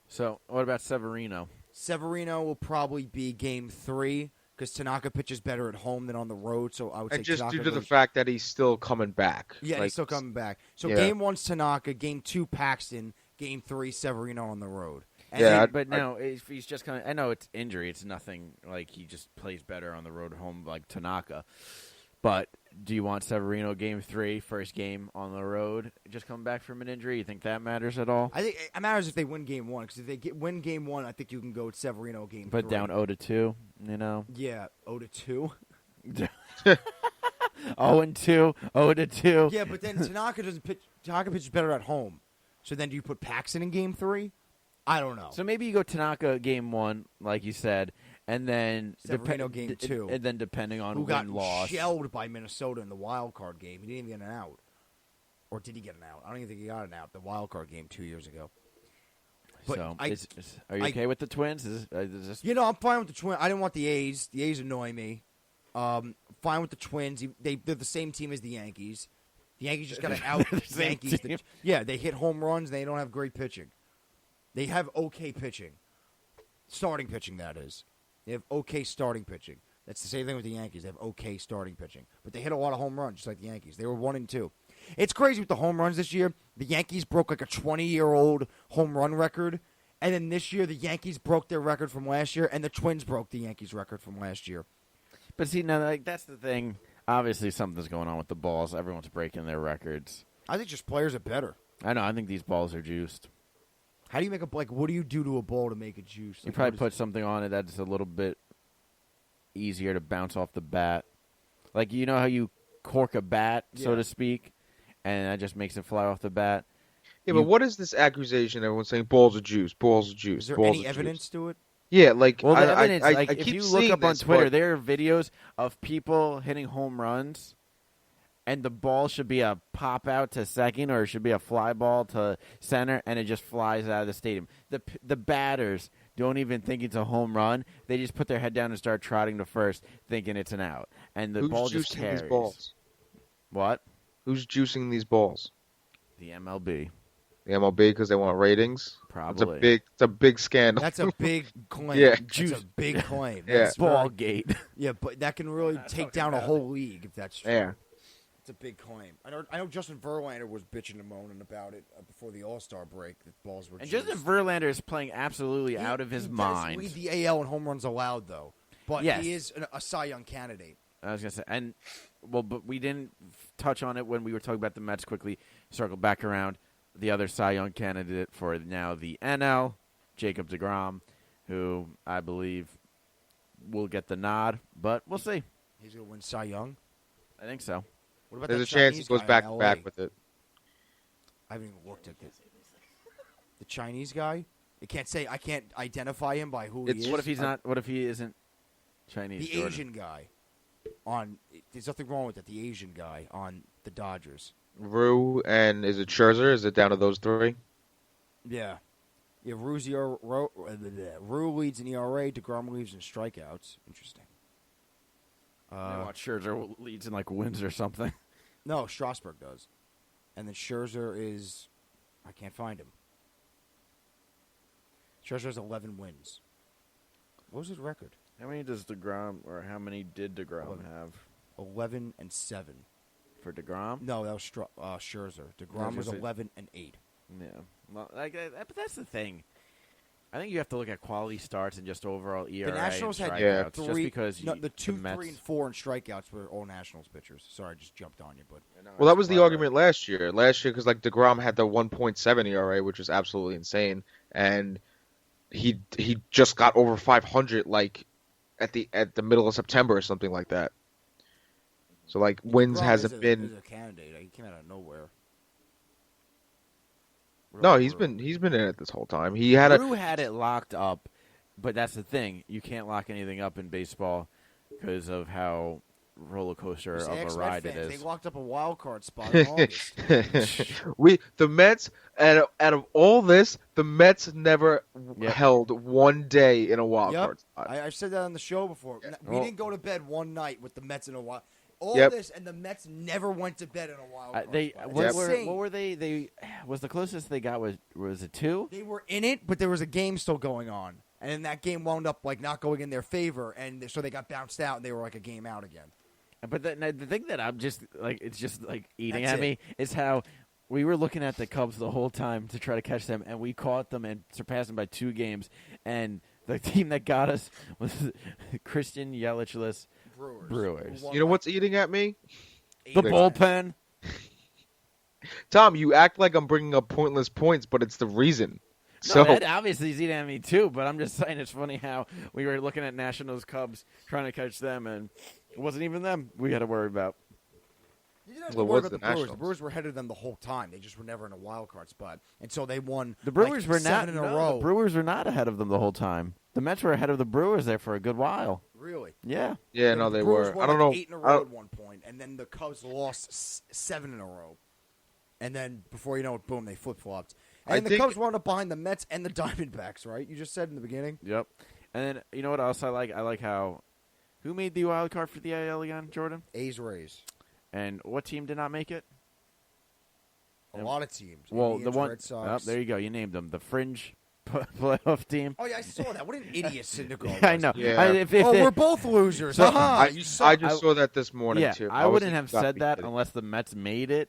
[SPEAKER 2] So, what about Severino?
[SPEAKER 1] Severino will probably be game 3 because Tanaka pitches better at home than on the road. So I would say
[SPEAKER 3] And just
[SPEAKER 1] Tanaka
[SPEAKER 3] due to the
[SPEAKER 1] goes-
[SPEAKER 3] fact that he's still coming back.
[SPEAKER 1] Yeah, he's still coming back. So
[SPEAKER 3] Yeah.
[SPEAKER 1] game 1's Tanaka, game 2 Paxton, game 3 Severino on the road. And
[SPEAKER 3] Yeah,
[SPEAKER 1] then-
[SPEAKER 2] But now, if he's just kind of, I know it's injury. It's nothing like he just plays better on the road at home like Tanaka. But do you want Severino game 3, first game on the road, just coming back from an injury? You think that matters at all?
[SPEAKER 1] I think it matters if they win game 1 because if they win game 1, I think you can go with Severino game 3.
[SPEAKER 2] But down 0-2,
[SPEAKER 1] Yeah, 0-2.
[SPEAKER 2] 0-2, 0-2.
[SPEAKER 1] Yeah, but then Tanaka doesn't pitch. Tanaka pitches better at home. So then do you put Paxton in game 3? I don't know.
[SPEAKER 2] So maybe you go Tanaka game 1, like you said, and then
[SPEAKER 1] Severino game 2.
[SPEAKER 2] and then depending on
[SPEAKER 1] Who got
[SPEAKER 2] win-loss.
[SPEAKER 1] shelled by Minnesota in the wild card game. He didn't even get an out. Or did he get an out? I don't even think he got an out. The wild card game 2 years ago. But
[SPEAKER 2] So,
[SPEAKER 1] I-
[SPEAKER 2] are you
[SPEAKER 1] I-
[SPEAKER 2] okay with the Twins? Is this
[SPEAKER 1] I'm fine with the Twins. I didn't want the A's. The A's annoy me. Fine with the Twins. They're the same team as the Yankees. The Yankees just got to out
[SPEAKER 2] They're
[SPEAKER 1] the
[SPEAKER 2] the same
[SPEAKER 1] Yankees.
[SPEAKER 2] team.
[SPEAKER 1] They hit home runs. They don't have great pitching. They have okay pitching. Starting pitching, that is. They have okay starting pitching. That's the same thing with the Yankees. They have okay starting pitching. But they hit a lot of home runs, just like the Yankees. They were 1-2. It's crazy with the home runs this year. The Yankees broke like a 20-year-old home run record. And then this year, the Yankees broke their record from last year, and the Twins broke the Yankees' record from last year.
[SPEAKER 2] But see, now that's the thing. Obviously, something's going on with the balls. Everyone's breaking their records.
[SPEAKER 1] I think just players are better.
[SPEAKER 2] I know. I think these balls are juiced.
[SPEAKER 1] How do you make what do you do to a ball to make it juice?
[SPEAKER 2] You probably put something on it that's a little bit easier to bounce off the bat. Like, you know how you cork a bat, so
[SPEAKER 1] Yeah.
[SPEAKER 2] to speak, and that just makes it fly off the bat?
[SPEAKER 3] Yeah, but what is this accusation? Everyone's saying balls of juice, balls of juice.
[SPEAKER 1] Is there
[SPEAKER 3] balls
[SPEAKER 1] any
[SPEAKER 3] of
[SPEAKER 1] evidence
[SPEAKER 3] Juice.
[SPEAKER 1] to it?
[SPEAKER 3] Yeah, like
[SPEAKER 2] Well, the
[SPEAKER 3] I
[SPEAKER 2] evidence, like,
[SPEAKER 3] I
[SPEAKER 2] if
[SPEAKER 3] keep
[SPEAKER 2] you look
[SPEAKER 3] seeing
[SPEAKER 2] up on
[SPEAKER 3] this,
[SPEAKER 2] Twitter,
[SPEAKER 3] but-
[SPEAKER 2] there are videos of people hitting home runs, and the ball should be a pop out to second, or it should be a fly ball to center, and it just flies out of the stadium. The batters don't even think it's a home run; they just put their head down and start trotting to first, thinking it's an out, and the
[SPEAKER 3] Who's
[SPEAKER 2] ball just
[SPEAKER 3] juicing
[SPEAKER 2] carries.
[SPEAKER 3] these balls?
[SPEAKER 2] What?
[SPEAKER 3] Who's juicing these balls?
[SPEAKER 2] The MLB,
[SPEAKER 3] The MLB because they want ratings.
[SPEAKER 2] probably.
[SPEAKER 3] It's a big scandal.
[SPEAKER 1] That's a big claim.
[SPEAKER 3] Yeah.
[SPEAKER 1] That's a big claim.
[SPEAKER 3] Yeah.
[SPEAKER 1] That's
[SPEAKER 2] Ball
[SPEAKER 1] very-
[SPEAKER 2] gate.
[SPEAKER 1] Yeah, but that can really take down a whole league if that's true.
[SPEAKER 3] Yeah.
[SPEAKER 1] It's a big claim. I know Justin Verlander was bitching and moaning about it before the All-Star break that balls were
[SPEAKER 2] And
[SPEAKER 1] juiced.
[SPEAKER 2] Justin Verlander is playing absolutely out of his
[SPEAKER 1] He
[SPEAKER 2] mind.
[SPEAKER 1] does lead the AL in home runs allowed, though. But
[SPEAKER 2] Yes.
[SPEAKER 1] he is a Cy Young candidate.
[SPEAKER 2] I was gonna say, but we didn't touch on it when we were talking about the Mets. Quickly circle back around. The other Cy Young candidate for now the NL, Jacob deGrom, who I believe will get the nod, but we'll see.
[SPEAKER 1] He's going to win Cy Young.
[SPEAKER 2] I think so.
[SPEAKER 1] What about
[SPEAKER 3] There's
[SPEAKER 1] that
[SPEAKER 3] a chance he
[SPEAKER 1] Chinese
[SPEAKER 3] goes
[SPEAKER 1] guy in
[SPEAKER 3] back to
[SPEAKER 1] LA?
[SPEAKER 3] back with it.
[SPEAKER 1] I haven't even looked at this. The Chinese guy? I can't identify him by who he is.
[SPEAKER 2] What if he's not? What if he isn't Chinese?
[SPEAKER 1] The
[SPEAKER 2] Jordan?
[SPEAKER 1] Asian guy. There's nothing wrong with that. The Asian guy on the Dodgers.
[SPEAKER 3] Rue and is it Scherzer? Is it down to those three?
[SPEAKER 1] Yeah. Yeah, Rue leads in ERA. DeGrom leads in strikeouts. Interesting.
[SPEAKER 2] I watch Scherzer leads in like wins or something.
[SPEAKER 1] No, Strasburg does. And then Scherzer is... I can't find him. Scherzer has 11 wins. What was his record?
[SPEAKER 2] How many does DeGrom, or how many did DeGrom
[SPEAKER 1] 11.
[SPEAKER 2] have
[SPEAKER 1] 11 and 7.
[SPEAKER 2] for DeGrom?
[SPEAKER 1] No, that was Scherzer. DeGrom was
[SPEAKER 2] gonna say-
[SPEAKER 1] 11 and 8.
[SPEAKER 2] Yeah, well, but that's the thing. I think you have to look at quality starts and just overall ERA.
[SPEAKER 1] The Nationals
[SPEAKER 2] and
[SPEAKER 1] had
[SPEAKER 2] strikeouts,
[SPEAKER 1] three.
[SPEAKER 2] just because
[SPEAKER 1] The 2,
[SPEAKER 2] Mets,
[SPEAKER 1] 3, and 4 in strikeouts were all Nationals pitchers. Sorry, I just jumped on you, but
[SPEAKER 3] Well, that was the argument last year. Last year, because like DeGrom had the 1.7 ERA, which was absolutely insane, and he just got over 500 like at the middle of September or something like that. So like wins
[SPEAKER 1] DeGrom
[SPEAKER 3] hasn't been.
[SPEAKER 1] is a candidate. He came out of nowhere.
[SPEAKER 3] No, he's been in it this whole time. He had
[SPEAKER 2] Drew had it locked up, but that's the thing. You can't lock anything up in baseball because of how roller coaster
[SPEAKER 1] Those
[SPEAKER 2] of a
[SPEAKER 1] ex-Met
[SPEAKER 2] ride it
[SPEAKER 1] fans,
[SPEAKER 2] is.
[SPEAKER 1] They locked up a wild card spot in August.
[SPEAKER 3] The Mets out of all this, the Mets never
[SPEAKER 2] Yep.
[SPEAKER 3] held one day in a wild
[SPEAKER 1] Yep.
[SPEAKER 3] card spot.
[SPEAKER 1] I've said that on the show before. We
[SPEAKER 2] Well-
[SPEAKER 1] didn't go to bed one night with the Mets in a wild. All
[SPEAKER 3] Yep.
[SPEAKER 1] this, and the Mets never went to bed in a wild card.
[SPEAKER 2] They
[SPEAKER 1] spot. It's
[SPEAKER 2] what,
[SPEAKER 1] insane.
[SPEAKER 2] what were they? They was the closest they got was it 2?
[SPEAKER 1] They were in it, but there was a game still going on, and then that game wound up like not going in their favor, and so they got bounced out, and they were like a game out again.
[SPEAKER 2] But the thing that I'm just like it's just like eating
[SPEAKER 1] That's
[SPEAKER 2] at
[SPEAKER 1] it.
[SPEAKER 2] me is how we were looking at the Cubs the whole time to try to catch them, and we caught them and surpassed them by 2 games. And the team that got us was Christian Yelich-less Brewers.
[SPEAKER 3] You know what's eating at me?
[SPEAKER 2] The bullpen.
[SPEAKER 3] Tom, you act like I'm bringing up pointless points, but it's the reason.
[SPEAKER 2] No,
[SPEAKER 3] So
[SPEAKER 2] that obviously is eating at me too, but I'm just saying it's funny how we were looking at Nationals Cubs trying to catch them, and it wasn't even them we had to worry about.
[SPEAKER 1] You didn't have to
[SPEAKER 3] Well,
[SPEAKER 1] worry
[SPEAKER 3] what's
[SPEAKER 1] about
[SPEAKER 3] the
[SPEAKER 1] the Brewers.
[SPEAKER 3] Nationals?
[SPEAKER 1] The Brewers were ahead of them the whole time. They just were never in a wild card spot, and so they won.
[SPEAKER 2] The Brewers
[SPEAKER 1] like
[SPEAKER 2] were not
[SPEAKER 1] 7 in a
[SPEAKER 2] no,
[SPEAKER 1] row.
[SPEAKER 2] The Brewers were not ahead of them the whole time. The Mets were ahead of the Brewers there for a good while.
[SPEAKER 1] Really?
[SPEAKER 2] Yeah.
[SPEAKER 3] yeah, no,
[SPEAKER 1] The
[SPEAKER 3] they
[SPEAKER 1] Brewers
[SPEAKER 3] were.
[SPEAKER 1] won
[SPEAKER 3] I don't
[SPEAKER 1] like
[SPEAKER 3] know.
[SPEAKER 1] 8 in a
[SPEAKER 3] I
[SPEAKER 1] row
[SPEAKER 3] don't-
[SPEAKER 1] at one point, and then the Cubs lost 7 in a row, and then before you know it, boom, they flip flopped.
[SPEAKER 3] I
[SPEAKER 1] And the
[SPEAKER 3] think-
[SPEAKER 1] Cubs wound up behind the Mets and the Diamondbacks, right? You just said in the beginning.
[SPEAKER 2] Yep. And then you know what else I like? I like how who made the wild card for the AL again, Jordan?
[SPEAKER 1] A's, Rays,
[SPEAKER 2] And what team did not make it?
[SPEAKER 1] a lot of teams.
[SPEAKER 2] Well,
[SPEAKER 1] Indians,
[SPEAKER 2] the one.
[SPEAKER 1] Red Sox.
[SPEAKER 2] Oh, there you go. You named them. The fringe playoff team.
[SPEAKER 1] Oh yeah, I saw that. What an idiot Syndergaard was.
[SPEAKER 2] I know.
[SPEAKER 3] Yeah.
[SPEAKER 2] If
[SPEAKER 1] Oh,
[SPEAKER 2] they-
[SPEAKER 1] we're both losers.
[SPEAKER 2] So,
[SPEAKER 1] Haha,
[SPEAKER 3] I,
[SPEAKER 1] you
[SPEAKER 3] I
[SPEAKER 1] suck.
[SPEAKER 3] just saw that this morning
[SPEAKER 2] yeah,
[SPEAKER 3] too.
[SPEAKER 2] I
[SPEAKER 3] was
[SPEAKER 2] wouldn't
[SPEAKER 3] like,
[SPEAKER 2] have
[SPEAKER 3] "You gotta
[SPEAKER 2] said
[SPEAKER 3] be
[SPEAKER 2] that
[SPEAKER 3] kidding."
[SPEAKER 2] unless the Mets made it.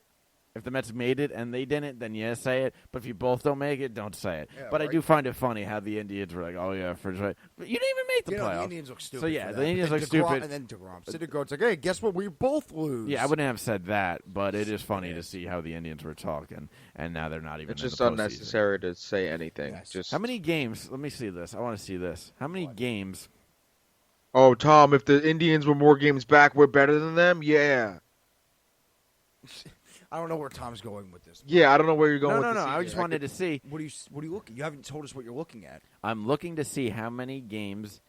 [SPEAKER 2] If the Mets made it and they didn't, then yeah, say it. But if you both don't make it, don't say it.
[SPEAKER 1] Yeah,
[SPEAKER 2] but I
[SPEAKER 1] right.
[SPEAKER 2] do find it funny how the Indians were like, "Oh yeah, fringe right." But you didn't even make the
[SPEAKER 1] You know, the
[SPEAKER 2] playoffs.
[SPEAKER 1] Indians look stupid.
[SPEAKER 2] So yeah,
[SPEAKER 1] for
[SPEAKER 2] the
[SPEAKER 1] that.
[SPEAKER 2] Indians
[SPEAKER 1] But
[SPEAKER 2] look
[SPEAKER 1] then DeGrom-
[SPEAKER 2] stupid.
[SPEAKER 1] And then DeGrom. Syndergaard's like, hey, guess what? We both lose.
[SPEAKER 2] Yeah, I wouldn't have said that, but it is funny to see how the Indians were talking, and now they're not even.
[SPEAKER 3] It's
[SPEAKER 2] in
[SPEAKER 3] just
[SPEAKER 2] the postseason.
[SPEAKER 3] unnecessary to say anything.
[SPEAKER 1] Yes.
[SPEAKER 3] Just
[SPEAKER 2] How many games? Let me see this. I want to see this. How many games?
[SPEAKER 3] Oh, Tom, if the Indians were more games back, we're better than them. Yeah,
[SPEAKER 1] I don't know where Tom's going with this.
[SPEAKER 3] yeah. I don't know where you're going.
[SPEAKER 2] No,
[SPEAKER 3] with
[SPEAKER 2] no,
[SPEAKER 3] this
[SPEAKER 2] no. I
[SPEAKER 3] either.
[SPEAKER 2] just wanted to see.
[SPEAKER 1] What are you looking? You haven't told us what you're looking at.
[SPEAKER 2] I'm looking to see how many games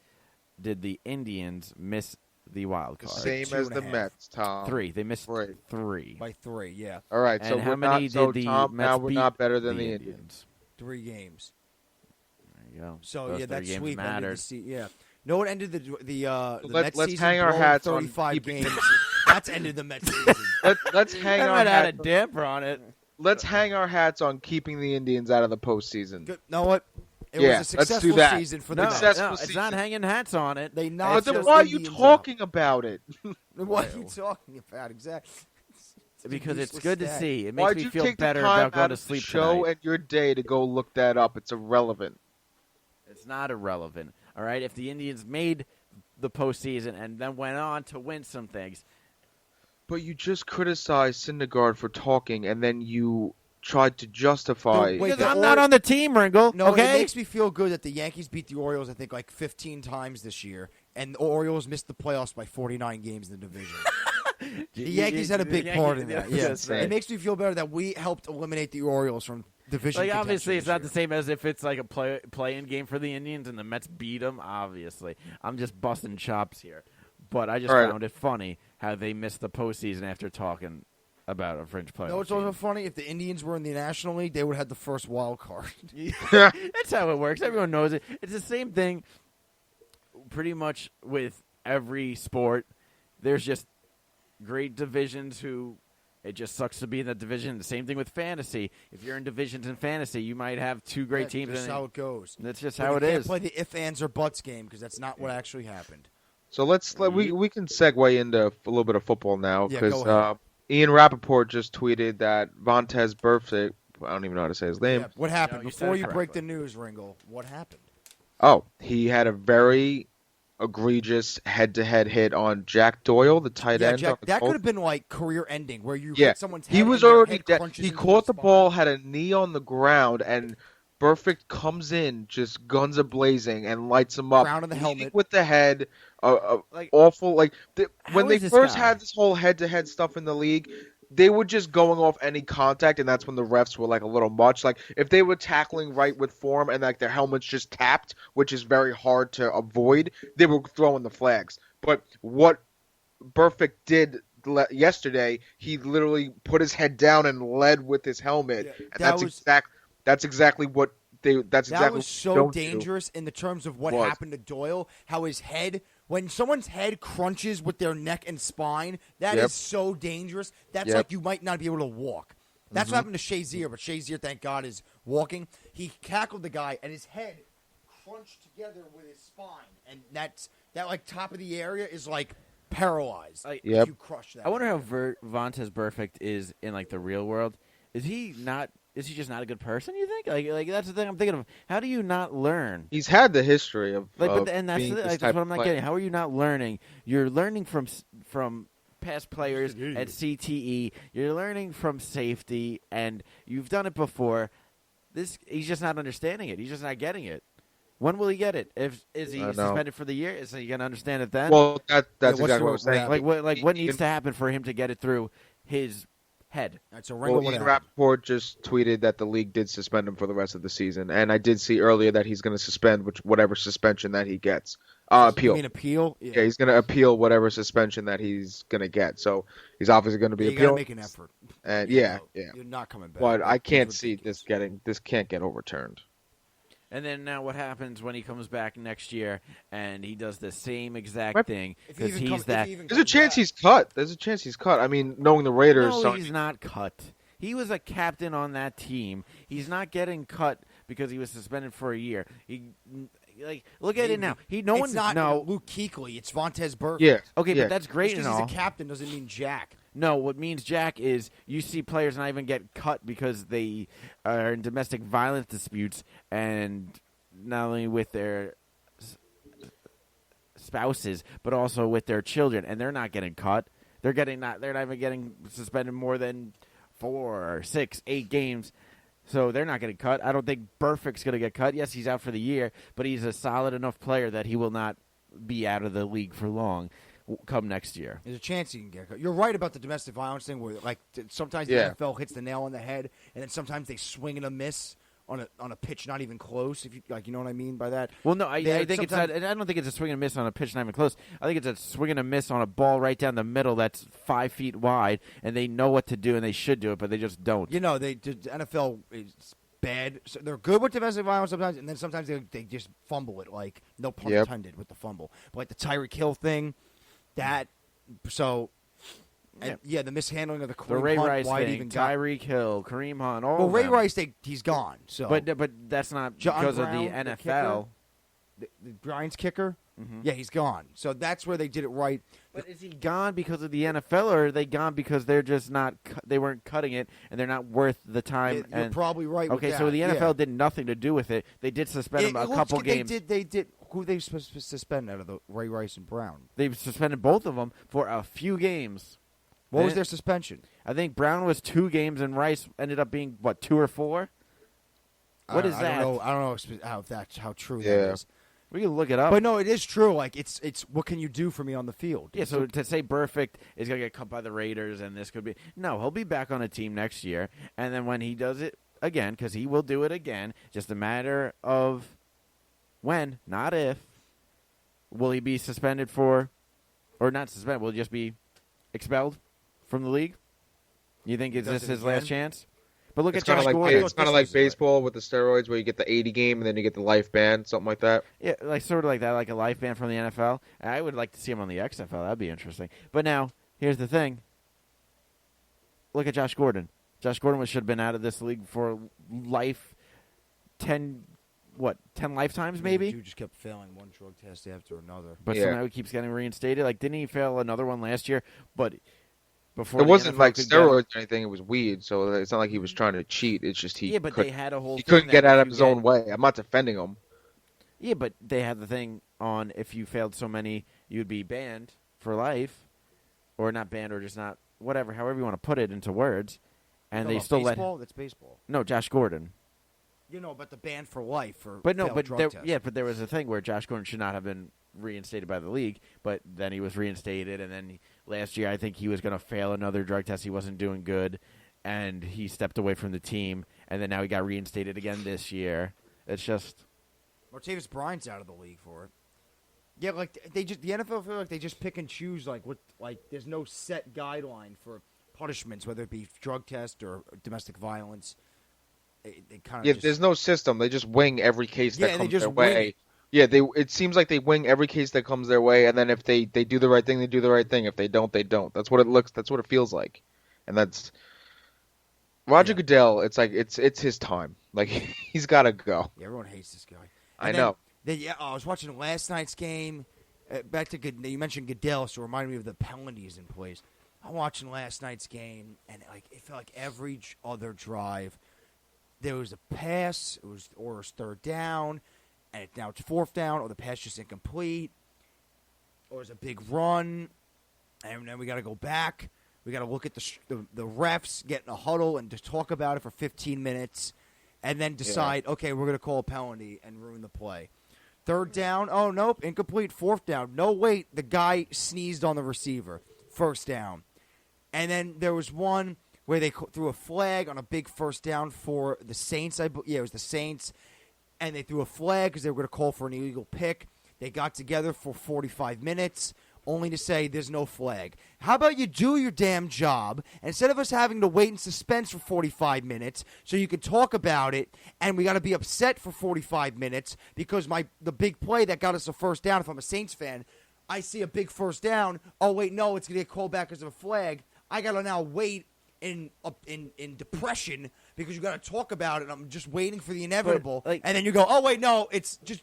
[SPEAKER 2] did the Indians miss the wild
[SPEAKER 3] The
[SPEAKER 2] card.
[SPEAKER 3] same
[SPEAKER 1] Two
[SPEAKER 3] as
[SPEAKER 1] and
[SPEAKER 3] the
[SPEAKER 1] a half.
[SPEAKER 3] Mets, Tom.
[SPEAKER 2] 3. They missed
[SPEAKER 3] Right.
[SPEAKER 2] 3.
[SPEAKER 1] By 3, yeah.
[SPEAKER 3] All right, so
[SPEAKER 2] And how
[SPEAKER 3] we're
[SPEAKER 2] many
[SPEAKER 3] not. So
[SPEAKER 2] did the
[SPEAKER 3] Tom,
[SPEAKER 2] Mets
[SPEAKER 3] now we're
[SPEAKER 2] beat
[SPEAKER 3] not better than
[SPEAKER 2] the
[SPEAKER 3] the Indians.
[SPEAKER 2] Indians?
[SPEAKER 1] 3 games.
[SPEAKER 2] There you go.
[SPEAKER 1] So
[SPEAKER 2] Those
[SPEAKER 1] yeah,
[SPEAKER 2] 3
[SPEAKER 1] that
[SPEAKER 2] games
[SPEAKER 1] sweep ended
[SPEAKER 2] mattered.
[SPEAKER 1] the yeah. No, it ended the
[SPEAKER 3] Let's
[SPEAKER 1] Mets season
[SPEAKER 3] hang our
[SPEAKER 1] blowing
[SPEAKER 3] hats on
[SPEAKER 1] 35
[SPEAKER 3] keeping-
[SPEAKER 1] games. That's ended the Mets season.
[SPEAKER 3] Let's hang
[SPEAKER 2] That
[SPEAKER 3] our
[SPEAKER 2] might add a
[SPEAKER 3] hats.
[SPEAKER 2] damper on it.
[SPEAKER 3] Let's hang our hats on keeping the Indians out of the postseason.
[SPEAKER 1] Good. Know what? It
[SPEAKER 3] Yeah,
[SPEAKER 1] was a
[SPEAKER 3] let's do
[SPEAKER 1] successful
[SPEAKER 3] that.
[SPEAKER 1] season for
[SPEAKER 2] No,
[SPEAKER 1] the
[SPEAKER 3] Success-
[SPEAKER 1] Mets.
[SPEAKER 2] no,
[SPEAKER 3] Successful
[SPEAKER 2] it's not
[SPEAKER 3] season.
[SPEAKER 2] hanging hats on it.
[SPEAKER 1] They
[SPEAKER 3] But
[SPEAKER 1] knocked
[SPEAKER 3] then
[SPEAKER 1] those
[SPEAKER 3] why are you
[SPEAKER 1] Indians
[SPEAKER 3] talking about it?
[SPEAKER 1] out. What are you talking about exactly?
[SPEAKER 2] Because it's
[SPEAKER 1] useless
[SPEAKER 2] good to
[SPEAKER 1] stat.
[SPEAKER 2] see. It makes
[SPEAKER 3] Why'd
[SPEAKER 2] me
[SPEAKER 3] you
[SPEAKER 2] feel
[SPEAKER 3] take
[SPEAKER 2] better
[SPEAKER 3] the time
[SPEAKER 2] about going
[SPEAKER 3] out
[SPEAKER 2] to
[SPEAKER 3] of the
[SPEAKER 2] sleep
[SPEAKER 3] show
[SPEAKER 2] tonight.
[SPEAKER 3] and your day to go look that up? It's irrelevant.
[SPEAKER 2] It's not irrelevant. All right, if the Indians made the postseason and then went on to win some things,
[SPEAKER 3] But you just criticized Syndergaard for talking, and then you tried to justify.
[SPEAKER 1] Wait,
[SPEAKER 2] because
[SPEAKER 1] the
[SPEAKER 2] I'm not on the team, Ringo.
[SPEAKER 1] No,
[SPEAKER 2] okay,
[SPEAKER 1] it makes me feel good that the Yankees beat the Orioles, I think, like 15 times this year, and the Orioles missed the playoffs by 49 games in the division. The Yankees had a big part in that. Yeah,
[SPEAKER 2] That's
[SPEAKER 3] right.
[SPEAKER 1] it makes me feel better that we helped eliminate the Orioles from division.
[SPEAKER 2] Like
[SPEAKER 1] contention
[SPEAKER 2] obviously, it's
[SPEAKER 1] this
[SPEAKER 2] not the
[SPEAKER 1] year.
[SPEAKER 2] same as if it's like a play-in game for the Indians and the Mets beat them. Obviously, I'm just busting chops here, but I just
[SPEAKER 3] All right.
[SPEAKER 2] found it funny how they missed the postseason after talking about a fringe playoff.
[SPEAKER 1] No, it's also funny. If the Indians were in the National League, they would have had the first wild card.
[SPEAKER 2] That's how it works. Everyone knows it. It's the same thing pretty much with every sport. There's just great divisions who it just sucks to be in that division. The same thing with fantasy. If you're in divisions in fantasy, you might have 2 great teams.
[SPEAKER 1] That's
[SPEAKER 2] and
[SPEAKER 1] how it goes.
[SPEAKER 2] that's just
[SPEAKER 1] But
[SPEAKER 2] how
[SPEAKER 1] you
[SPEAKER 2] it
[SPEAKER 1] can't
[SPEAKER 2] is.
[SPEAKER 1] play the if, ands, or buts game because that's not what actually happened.
[SPEAKER 3] So we can segue into a little bit of football now
[SPEAKER 1] Yeah,
[SPEAKER 3] because
[SPEAKER 1] go ahead.
[SPEAKER 3] Ian Rappaport just tweeted that Vontez Burfict, I don't even know how to say his name.
[SPEAKER 1] Yeah, what happened?
[SPEAKER 2] No, you said
[SPEAKER 1] Before
[SPEAKER 2] it
[SPEAKER 1] you break
[SPEAKER 2] correctly.
[SPEAKER 1] the news, Ringo, what happened?
[SPEAKER 3] Oh, he had a very egregious head-to-head hit on Jack Doyle, the tight
[SPEAKER 1] Yeah,
[SPEAKER 3] end.
[SPEAKER 1] Jack,
[SPEAKER 3] on the
[SPEAKER 1] that
[SPEAKER 3] Colts.
[SPEAKER 1] could have been like career-ending, where you
[SPEAKER 3] Yeah,
[SPEAKER 1] hit someone's head
[SPEAKER 3] he was
[SPEAKER 1] and their
[SPEAKER 3] already
[SPEAKER 1] head
[SPEAKER 3] dead.
[SPEAKER 1] crunches
[SPEAKER 3] He
[SPEAKER 1] into
[SPEAKER 3] caught the
[SPEAKER 1] spine.
[SPEAKER 3] ball, had a knee on the ground, and Burfict comes in, just guns a blazing, and lights him up.
[SPEAKER 1] Crown of the
[SPEAKER 3] Leading
[SPEAKER 1] helmet.
[SPEAKER 3] with the head,
[SPEAKER 2] Like,
[SPEAKER 3] awful. Like
[SPEAKER 2] How
[SPEAKER 3] when they
[SPEAKER 2] is this
[SPEAKER 3] first
[SPEAKER 2] guy?
[SPEAKER 3] had this whole head-to-head stuff in the league, they were just going off any contact, and that's when the refs were like a little much. Like if they were tackling right with form and like their helmets just tapped, which is very hard to avoid, they were throwing the flags. But what Perfect did yesterday. He literally put his head down and led with his helmet,
[SPEAKER 1] Yeah,
[SPEAKER 3] and that's exactly what they. That's
[SPEAKER 1] that
[SPEAKER 3] exactly
[SPEAKER 1] was
[SPEAKER 3] what
[SPEAKER 1] so
[SPEAKER 3] don't do.
[SPEAKER 1] dangerous in the terms of what
[SPEAKER 3] Was.
[SPEAKER 1] happened to Doyle. How his head, when someone's head crunches with their neck and spine, that
[SPEAKER 3] Yep.
[SPEAKER 1] is so dangerous. That's
[SPEAKER 3] Yep.
[SPEAKER 1] like you might not be able to walk. That's what happened to Shazier, but Shazier, thank God, is walking. He tackled the guy, and his head crunched together with his spine, and that like top of the area is like paralyzed.
[SPEAKER 2] Like,
[SPEAKER 3] Yep.
[SPEAKER 1] If you crush that.
[SPEAKER 2] I wonder how Vontaze Burfict is in like the real world. Is he not? Is he just not a good person? You think? Like that's the thing I'm thinking of. How do you not learn?
[SPEAKER 3] He's had the history of
[SPEAKER 2] Like,
[SPEAKER 3] of
[SPEAKER 2] and that's
[SPEAKER 3] being
[SPEAKER 2] the,
[SPEAKER 3] this
[SPEAKER 2] like,
[SPEAKER 3] type
[SPEAKER 2] that's what I'm
[SPEAKER 3] of
[SPEAKER 2] not
[SPEAKER 3] player.
[SPEAKER 2] getting. How are you not learning? You're learning from past players at CTE. You're learning from safety, and you've done it before. He's just not understanding it. He's just not getting it. When will he get it? Is he
[SPEAKER 3] I know.
[SPEAKER 2] suspended for the year? Is he going to understand it then?
[SPEAKER 3] Well, that's
[SPEAKER 1] what's
[SPEAKER 3] exactly
[SPEAKER 1] the-
[SPEAKER 3] what I was saying.
[SPEAKER 2] what needs to happen for him to get it through his head?
[SPEAKER 1] That's a
[SPEAKER 3] Well,
[SPEAKER 1] ring.
[SPEAKER 3] Ian Rappaport just tweeted that the league did suspend him for the rest of the season, and I did see earlier that he's going to suspend whatever suspension that he gets. Appeal.
[SPEAKER 1] You mean appeal?
[SPEAKER 3] Yeah, he's going to appeal whatever suspension that he's going to get. So he's obviously going to be
[SPEAKER 1] You got to
[SPEAKER 3] appealing.
[SPEAKER 1] make an effort.
[SPEAKER 3] And
[SPEAKER 1] You
[SPEAKER 3] yeah,
[SPEAKER 1] know,
[SPEAKER 3] yeah.
[SPEAKER 1] You're not coming back.
[SPEAKER 3] But I
[SPEAKER 1] It's
[SPEAKER 3] can't see
[SPEAKER 1] ridiculous.
[SPEAKER 3] this can't get overturned.
[SPEAKER 2] And then now what happens when he comes back next year and he does the same exact
[SPEAKER 3] Right.
[SPEAKER 2] thing
[SPEAKER 1] If he
[SPEAKER 2] because
[SPEAKER 1] even
[SPEAKER 2] he's
[SPEAKER 1] come- if
[SPEAKER 2] that.
[SPEAKER 1] he even
[SPEAKER 3] There's a
[SPEAKER 1] comes
[SPEAKER 3] chance
[SPEAKER 1] back.
[SPEAKER 3] he's cut. There's a chance he's cut. I mean, knowing the Raiders,
[SPEAKER 2] No,
[SPEAKER 3] so
[SPEAKER 2] he's not cut. He was a captain on that team. He's not getting cut because he was suspended for a year. Look at it now.
[SPEAKER 1] It's not Luke Kuechly. It's Vontaze Burfict.
[SPEAKER 3] yeah.
[SPEAKER 2] Okay,
[SPEAKER 3] yeah.
[SPEAKER 2] but that's great
[SPEAKER 1] Just
[SPEAKER 2] and
[SPEAKER 1] because
[SPEAKER 2] all.
[SPEAKER 1] he's a captain doesn't mean jack.
[SPEAKER 2] No, what means Jack is you see players not even get cut because they are in domestic violence disputes, and not only with their spouses but also with their children, and they're not getting cut. They're not even getting suspended more than 4, 6, 8 games. So they're not getting cut. I don't think Burfict's going to get cut. Yes, he's out for the year, but he's a solid enough player that he will not be out of the league for long come next year.
[SPEAKER 1] There's a chance he can get cut. You're right about the domestic violence thing, where like sometimes the
[SPEAKER 3] Yeah.
[SPEAKER 1] NFL hits the nail on the head, and then sometimes they swing and a miss on a pitch not even close. If you like, you know what I mean by that.
[SPEAKER 2] Well, no, I think it's not.
[SPEAKER 1] sometimes-
[SPEAKER 2] I don't think it's a swing and a miss on a pitch not even close. I think it's a swing and a miss on a ball right down the middle that's 5 feet wide, and they know what to do and they should do it, but they just don't.
[SPEAKER 1] You know, the NFL is bad. So they're good with domestic violence sometimes, and then sometimes they just fumble it. Like no pun
[SPEAKER 3] Yep.
[SPEAKER 1] intended with the fumble, but like the Tyreek Hill thing, that so. And, yeah, the mishandling of the
[SPEAKER 2] The
[SPEAKER 1] Kareem
[SPEAKER 2] Ray
[SPEAKER 1] Hunt,
[SPEAKER 2] Rice
[SPEAKER 1] why it
[SPEAKER 2] thing,
[SPEAKER 1] even got.
[SPEAKER 2] Tyreek Hill, Kareem Hunt, all
[SPEAKER 1] Well,
[SPEAKER 2] of
[SPEAKER 1] Ray
[SPEAKER 2] them.
[SPEAKER 1] Rice, he's gone. So,
[SPEAKER 2] But that's not
[SPEAKER 1] John
[SPEAKER 2] because
[SPEAKER 1] Brown,
[SPEAKER 2] of the
[SPEAKER 1] the
[SPEAKER 2] NFL.
[SPEAKER 1] the Brian's kicker,
[SPEAKER 2] Mhm.
[SPEAKER 1] yeah, he's gone. So that's where they did it right.
[SPEAKER 2] But is he gone because of the NFL, or are they gone because they're just not? They weren't cutting it, and they're not worth the time.
[SPEAKER 1] You're
[SPEAKER 2] and
[SPEAKER 1] probably right.
[SPEAKER 2] okay,
[SPEAKER 1] with
[SPEAKER 2] so
[SPEAKER 1] that.
[SPEAKER 2] the
[SPEAKER 1] yeah.
[SPEAKER 2] NFL did nothing to do with it. They did suspend him a
[SPEAKER 1] Well,
[SPEAKER 2] couple games.
[SPEAKER 1] They did. Who they suspend out of the Ray Rice and Brown?
[SPEAKER 2] They suspended both of them for a few games.
[SPEAKER 1] What was
[SPEAKER 2] Eh?
[SPEAKER 1] their suspension?
[SPEAKER 2] I think Brown was 2 games, and Rice ended up being 2 or 4. What is
[SPEAKER 1] I
[SPEAKER 2] that?
[SPEAKER 1] don't know how true
[SPEAKER 3] Yeah.
[SPEAKER 1] that is.
[SPEAKER 2] We can look it up.
[SPEAKER 1] But no, it is true. Like it's what can you do for me on the field?
[SPEAKER 2] Yeah, so to say Burfict is going to get cut by the Raiders and this could be... No, he'll be back on a team next year. And then when he does it again, because he will do it again, just a matter of when, not if, will he be suspended for... Or not suspended, will he just be expelled from the league? You think is
[SPEAKER 1] Does
[SPEAKER 2] this
[SPEAKER 1] it
[SPEAKER 2] his
[SPEAKER 1] again?
[SPEAKER 2] last chance? But look
[SPEAKER 3] It's
[SPEAKER 2] at
[SPEAKER 3] kind
[SPEAKER 2] Josh
[SPEAKER 3] of like
[SPEAKER 2] Gordon.
[SPEAKER 3] it's kind of like baseball with the steroids, where you get the 80 game and then you get the life ban, something like that.
[SPEAKER 2] Yeah, like sort of like that, like a life ban from the NFL. I would like to see him on the XFL. That'd be interesting. But now, here's the thing. Look at Josh Gordon. Josh Gordon should have been out of this league for life, 10 lifetimes maybe?
[SPEAKER 1] You just kept failing one drug test after another.
[SPEAKER 2] But
[SPEAKER 3] Yeah.
[SPEAKER 2] somehow he keeps getting reinstated. Like, didn't he fail another one last year? But before
[SPEAKER 3] It
[SPEAKER 2] the
[SPEAKER 3] wasn't
[SPEAKER 2] NFL
[SPEAKER 3] like
[SPEAKER 2] could get him-
[SPEAKER 3] steroids or anything. It was weed, so it's not like he was trying to cheat. It's just he
[SPEAKER 2] Yeah, but
[SPEAKER 3] could,
[SPEAKER 2] they had a whole
[SPEAKER 3] he
[SPEAKER 2] thing
[SPEAKER 3] couldn't get
[SPEAKER 2] that
[SPEAKER 3] out
[SPEAKER 2] if
[SPEAKER 3] of
[SPEAKER 2] you
[SPEAKER 3] his
[SPEAKER 2] get-
[SPEAKER 3] own way. I'm not defending him.
[SPEAKER 2] Yeah, but they had the thing on if you failed so many, you'd be banned for life. Or not banned, or just not, whatever, however you want to put it into words. And they still let...
[SPEAKER 1] baseball. That's baseball.
[SPEAKER 2] No, Josh Gordon.
[SPEAKER 1] You know, but the ban for life for
[SPEAKER 2] But no,
[SPEAKER 1] failed
[SPEAKER 2] but
[SPEAKER 1] drug
[SPEAKER 2] there,
[SPEAKER 1] test.
[SPEAKER 2] yeah, but there was a thing where Josh Gordon should not have been reinstated by the league, but then he was reinstated, and then last year I think he was going to fail another drug test. He wasn't doing good, and he stepped away from the team, and then now he got reinstated again this year. It's just...
[SPEAKER 1] Martavis Bryant's out of the league for it. Yeah, like the NFL feel like they just pick and choose. Like there's no set guideline for punishments, whether it be drug test or domestic violence. They kind of
[SPEAKER 3] there's no system. They just wing every case that comes their way.
[SPEAKER 1] It.
[SPEAKER 3] Yeah, it seems like they wing every case that comes their way, and then if they do the right thing, they do the right thing. If they don't, they don't. That's what it feels like, and that's Roger Goodell. It's like it's his time. Like he's got to go.
[SPEAKER 1] Yeah, everyone hates this guy.
[SPEAKER 3] I know.
[SPEAKER 1] I was watching last night's game. Back to you mentioned Goodell, so it reminded me of the penalties in place. I'm watching last night's game, and it felt like every other drive there was a pass, it was third down, and now it's fourth down, or the pass just incomplete, or it's a big run, and then we got to go back. We got to look at the refs, get in a huddle, and just talk about it for 15 minutes, and then decide, okay, we're going to call a penalty and ruin the play. Third down, oh, nope, incomplete. Fourth down, no, wait, the guy sneezed on the receiver. First down. And then there was one where they threw a flag on a big first down for the Saints. It was the Saints. And they threw a flag because they were going to call for an illegal pick. They got together for 45 minutes, only to say there's no flag. How about you do your damn job, instead of us having to wait in suspense for 45 minutes so you can talk about it, and we got to be upset for 45 minutes because the big play that got us a first down, if I'm a Saints fan, I see a big first down. Oh, wait, no, it's going to get called back because of a flag. I got to now wait in depression because you got to talk about it. I'm just waiting for the inevitable. And then you go, oh, wait, no, it's just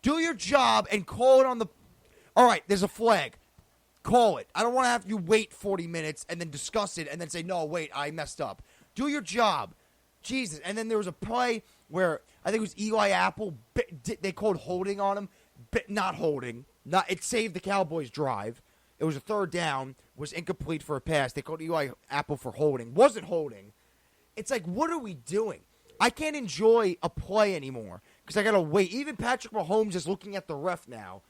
[SPEAKER 1] do your job and call it on the – all right, there's a flag. Call it. I don't want to have you wait 40 minutes and then discuss it and then say, no, wait, I messed up. Do your job. Jesus. And then there was a play where I think it was Eli Apple. They called holding on him. Not holding. It saved the Cowboys' drive. It was a third down, was incomplete for a pass. They called Eli Apple for holding. Wasn't holding. It's like, what are we doing? I can't enjoy a play anymore because I got to wait. Even Patrick Mahomes is looking at the ref now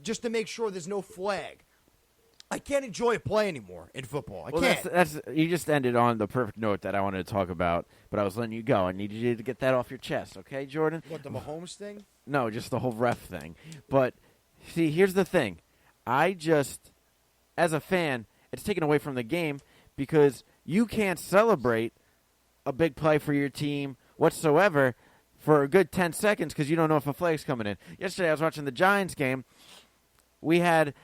[SPEAKER 1] just to make sure there's no flag. I can't enjoy a play anymore in football. I can't.
[SPEAKER 2] That's you just ended on the perfect note that I wanted to talk about, but I was letting you go. I needed you to get that off your chest, okay, Jordan?
[SPEAKER 1] What, the Mahomes thing?
[SPEAKER 2] No, just the whole ref thing. But, see, here's the thing. As a fan, it's taken away from the game because you can't celebrate a big play for your team whatsoever for a good 10 seconds because you don't know if a flag's coming in. Yesterday I was watching the Giants game. We had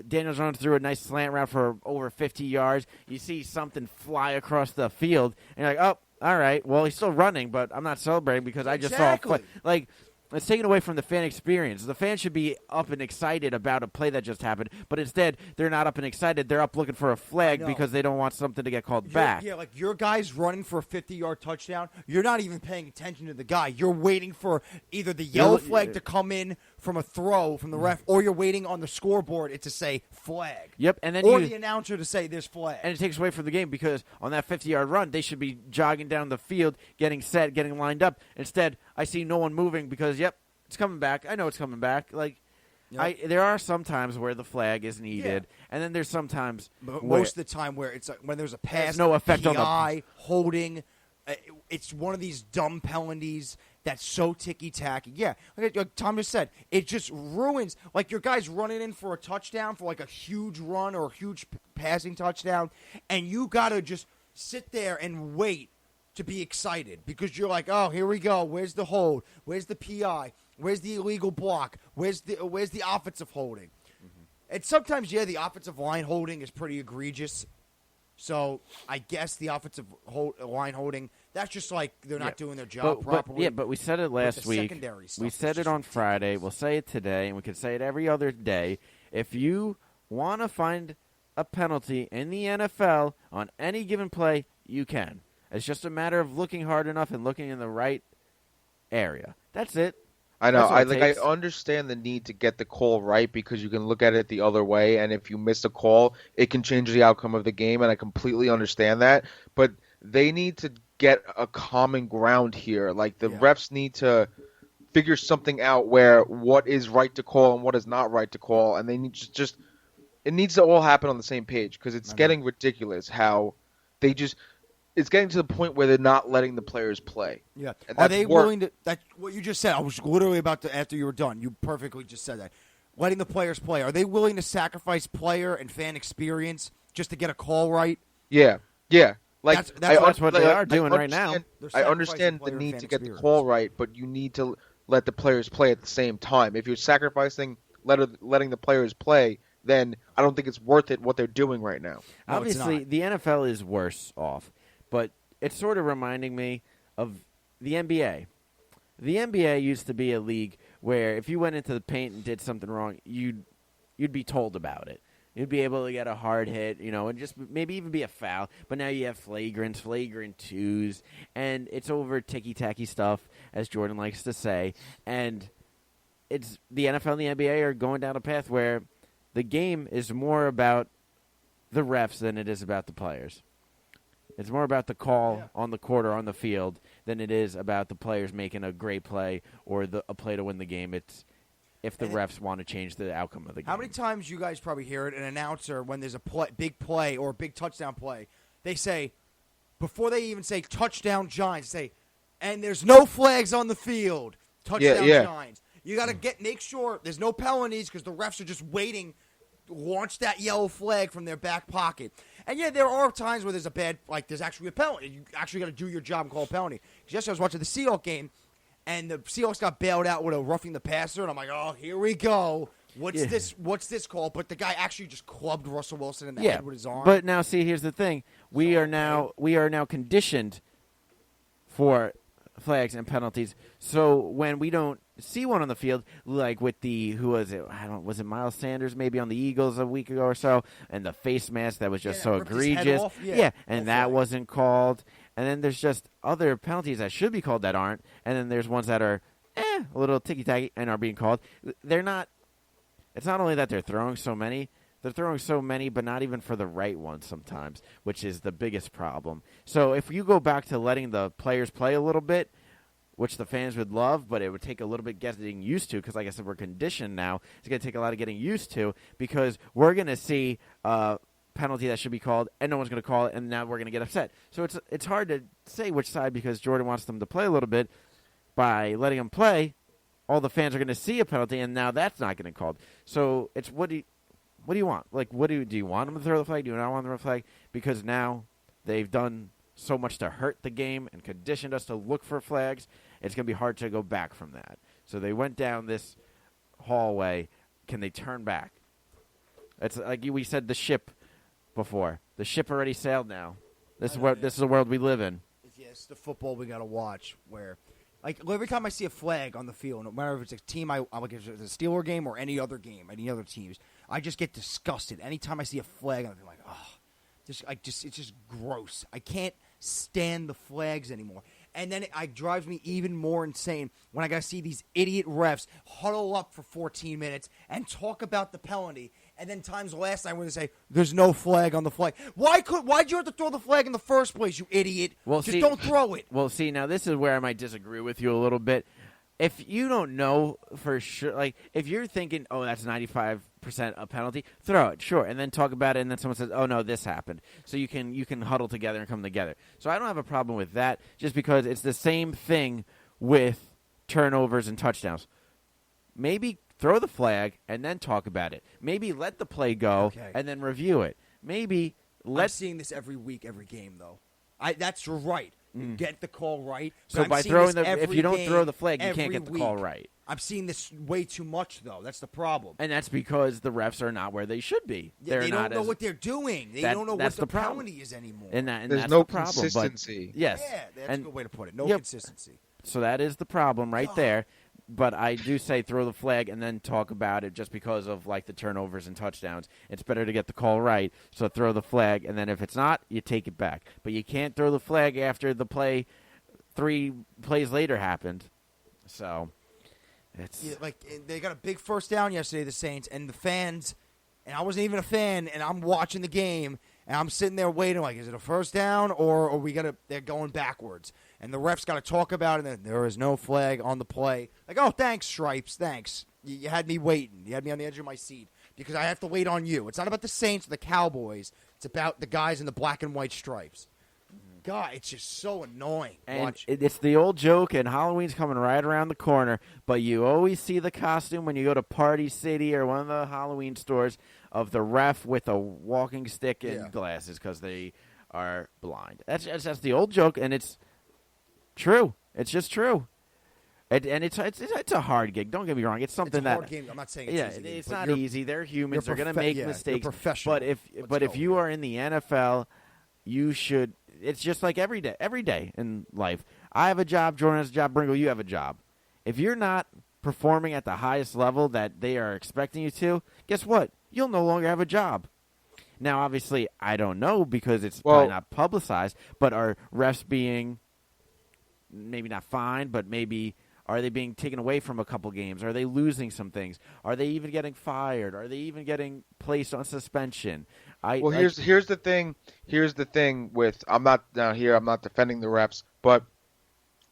[SPEAKER 2] Daniel Jones threw a nice slant route for over 50 yards. You see something fly across the field, and you're like, oh, all right. Well, he's still running, but I'm not celebrating because I just saw a play. Like, it's taken away from the fan experience. The fans should be up and excited about a play that just happened, but instead they're not up and excited. They're up looking for a flag because they don't want something to get called back.
[SPEAKER 1] Yeah, like your guy's running for a 50-yard touchdown. You're not even paying attention to the guy. You're waiting for either the yellow flag to come in from a throw from the ref, or you're waiting on the scoreboard to say flag.
[SPEAKER 2] Yep, and then
[SPEAKER 1] the announcer to say there's flag.
[SPEAKER 2] And it takes away from the game because on that 50-yard run, they should be jogging down the field, getting set, getting lined up. Instead, I see no one moving because, it's coming back. I know it's coming back. There are some times where the flag is needed, and then there's some times
[SPEAKER 1] most of the time where it's when there's a pass,
[SPEAKER 2] no effect
[SPEAKER 1] PI,
[SPEAKER 2] on the
[SPEAKER 1] holding. It's one of these dumb penalties that's so ticky-tacky. Yeah, like Tom just said, it just ruins. Like your guy's running in for a touchdown, for like a huge run or a huge passing touchdown, and you got to just sit there and wait to be excited because you're like, oh, here we go. Where's the hold? Where's the PI? Where's the illegal block? Where's the offensive holding? Mm-hmm. And sometimes, the offensive line holding is pretty egregious. So I guess the offensive line holding, that's just like they're not doing their job properly.
[SPEAKER 2] But we said it last week. We said it on Friday. We'll say it today, and we can say it every other day. If you want to find a penalty in the NFL on any given play, you can. It's just a matter of looking hard enough and looking in the right area. That's it.
[SPEAKER 3] I know. I understand the need to get the call right because you can look at it the other way, and if you miss a call, it can change the outcome of the game, and I completely understand that. But they need to get a common ground here. Like the refs need to figure something out where what is right to call and what is not right to call, and they need just it needs to all happen on the same page because it's getting ridiculous how they just. It's getting to the point where they're not letting the players play.
[SPEAKER 1] Yeah. Are they willing to – that's what you just said. I was literally about to – after you were done, you perfectly just said that. letting the players play. Are they willing to sacrifice player and fan experience just to get a call right?
[SPEAKER 3] Yeah. Like
[SPEAKER 2] that's what they are doing right now.
[SPEAKER 3] I understand the need to get the call right, but you need to let the players play at the same time. If you're sacrificing letting the players play, then I don't think it's worth it what they're doing right now.
[SPEAKER 1] No,
[SPEAKER 2] Obviously, the NFL is worse off, but it's sort of reminding me of the NBA. The NBA used to be a league where if you went into the paint and did something wrong, you'd be told about it. You'd be able to get a hard hit, and just maybe even be a foul. But now you have flagrant twos, and it's over ticky-tacky stuff, as Jordan likes to say. And it's the NFL and the NBA are going down a path where the game is more about the refs than it is about the players. It's more about the call on the court or on the field than it is about the players making a great play or a play to win the game. It's if the refs want to change the outcome of the game.
[SPEAKER 1] How many times you guys probably hear it, an announcer, when there's a big play or a big touchdown play, they say, before they even say touchdown Giants, say, and there's no flags on the field, touchdown Giants. You got to make sure there's no penalties because the refs are just waiting, launch that yellow flag from their back pocket. And, there are times where there's there's actually a penalty. You actually got to do your job and call a penalty. Because yesterday I was watching the Seahawks game, and the Seahawks got bailed out with a roughing the passer, and I'm like, oh, here we go. What's this call? But the guy actually just clubbed Russell Wilson in the head with his arm.
[SPEAKER 2] But now, see, here's the thing: we are now conditioned for flags and penalties. So when we don't see one on the field, like with was it Miles Sanders maybe on the Eagles a week ago or so, and the face mask that was just so egregious, and that wasn't called. And then there's just other penalties that should be called that aren't. And then there's ones that are a little ticky-tacky and are being called. They're not – it's not only that they're throwing so many. They're throwing so many, but not even for the right ones sometimes, which is the biggest problem. So if you go back to letting the players play a little bit, which the fans would love, but it would take a little bit getting used to because, like I said, we're conditioned now. It's going to take a lot of getting used to because we're going to see penalty that should be called, and no one's going to call it, and now we're going to get upset. So it's hard to say which side because Jordan wants them to play a little bit. By letting them play, all the fans are going to see a penalty, and now that's not getting called. So it's what do you want? Like, do you want them to throw the flag? Do you not want them to throw the flag? Because now they've done so much to hurt the game and conditioned us to look for flags. It's going to be hard to go back from that. So they went down this hallway. Can they turn back? It's like we said, the ship before. The ship already sailed now. This is the world we live in.
[SPEAKER 1] It's the football we got to watch where, like, every time I see a flag on the field, no matter if it's a team, if it's a Steeler game or any other game, any other teams, I just get disgusted. Anytime I see a flag, I'm like, oh, it's just gross. I can't stand the flags anymore. And then it drives me even more insane when I got to see these idiot refs huddle up for 14 minutes and talk about the penalty. And then times last night when they say, there's no flag on the flag. Why'd you have to throw the flag in the first place, you idiot? Don't throw it.
[SPEAKER 2] Well, see, now this is where I might disagree with you a little bit. If you don't know for sure, like, if you're thinking, oh, that's 95% a penalty, throw it, sure, and then talk about it, and then someone says, oh, no, this happened. So you can huddle together and come together. So I don't have a problem with that just because it's the same thing with turnovers and touchdowns. Maybe throw the flag and then talk about it. Maybe let the play go and then review it. Maybe
[SPEAKER 1] I'm seeing this every week, every game, though. That's right. Get the call right.
[SPEAKER 2] So by throwing if you don't throw the flag, you can't get the call right.
[SPEAKER 1] I'm seeing this way too much, though. That's the problem.
[SPEAKER 2] And that's because the refs are not where they should be.
[SPEAKER 1] They don't know what they're doing. They don't know what the penalty is anymore.
[SPEAKER 2] And
[SPEAKER 3] there's
[SPEAKER 2] that's
[SPEAKER 3] no
[SPEAKER 2] the problem.
[SPEAKER 3] consistency.
[SPEAKER 2] Yes.
[SPEAKER 1] Yeah, that's a good way to put it. No consistency.
[SPEAKER 2] So that is the problem right there. But I do say throw the flag and then talk about it just because of, like, the turnovers and touchdowns. It's better to get the call right. So throw the flag, and then if it's not, you take it back. But you can't throw the flag after the play 3 plays later happened. So it's
[SPEAKER 1] they got a big first down yesterday, the Saints, and the fans, and I wasn't even a fan, and I'm watching the game, and I'm sitting there waiting, like, is it a first down or they're going backwards? And the refs got to talk about it, and there is no flag on the play. Like, oh, thanks, Stripes, thanks. You had me waiting. You had me on the edge of my seat because I have to wait on you. It's not about the Saints or the Cowboys. It's about the guys in the black and white stripes. God, it's just so annoying.
[SPEAKER 2] And it's the old joke, and Halloween's coming right around the corner, but you always see the costume when you go to Party City or one of the Halloween stores of the ref with a walking stick and glasses because they are blind. That's the old joke, and it's true. It's just true. And it's a hard gig. Don't get me wrong. It's something
[SPEAKER 1] hard game. I'm not saying it's easy.
[SPEAKER 2] It's not easy. They're humans. They're going to make mistakes.
[SPEAKER 1] You're professional.
[SPEAKER 2] But if you are in the NFL, you should. It's just like every day in life. I have a job. Jordan has a job. Bringle, you have a job. If you're not performing at the highest level that they are expecting you to, guess what? You'll no longer have a job. Now, obviously, I don't know because it's probably not publicized. But are refs being maybe not fined, but maybe? Are they being taken away from a couple games? Are they losing some things? Are they even getting fired? Are they even getting placed on suspension?
[SPEAKER 3] Here's the thing. Here's the thing with I'm not defending the refs, but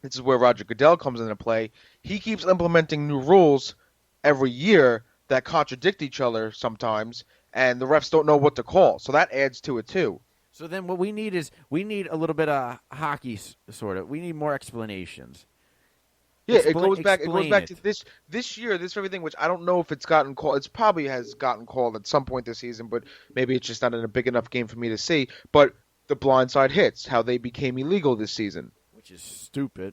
[SPEAKER 3] this is where Roger Goodell comes into play. He keeps implementing new rules every year that contradict each other sometimes, and the refs don't know what to call. So that adds to it too.
[SPEAKER 2] So then what we need a little bit of hockey sort of. We need more explanations.
[SPEAKER 3] Yeah, it goes back to this year, this everything, which I don't know if it's gotten called. It probably has gotten called at some point this season, but maybe it's just not in a big enough game for me to see. But the blindside hits, how they became illegal this season,
[SPEAKER 2] which is stupid.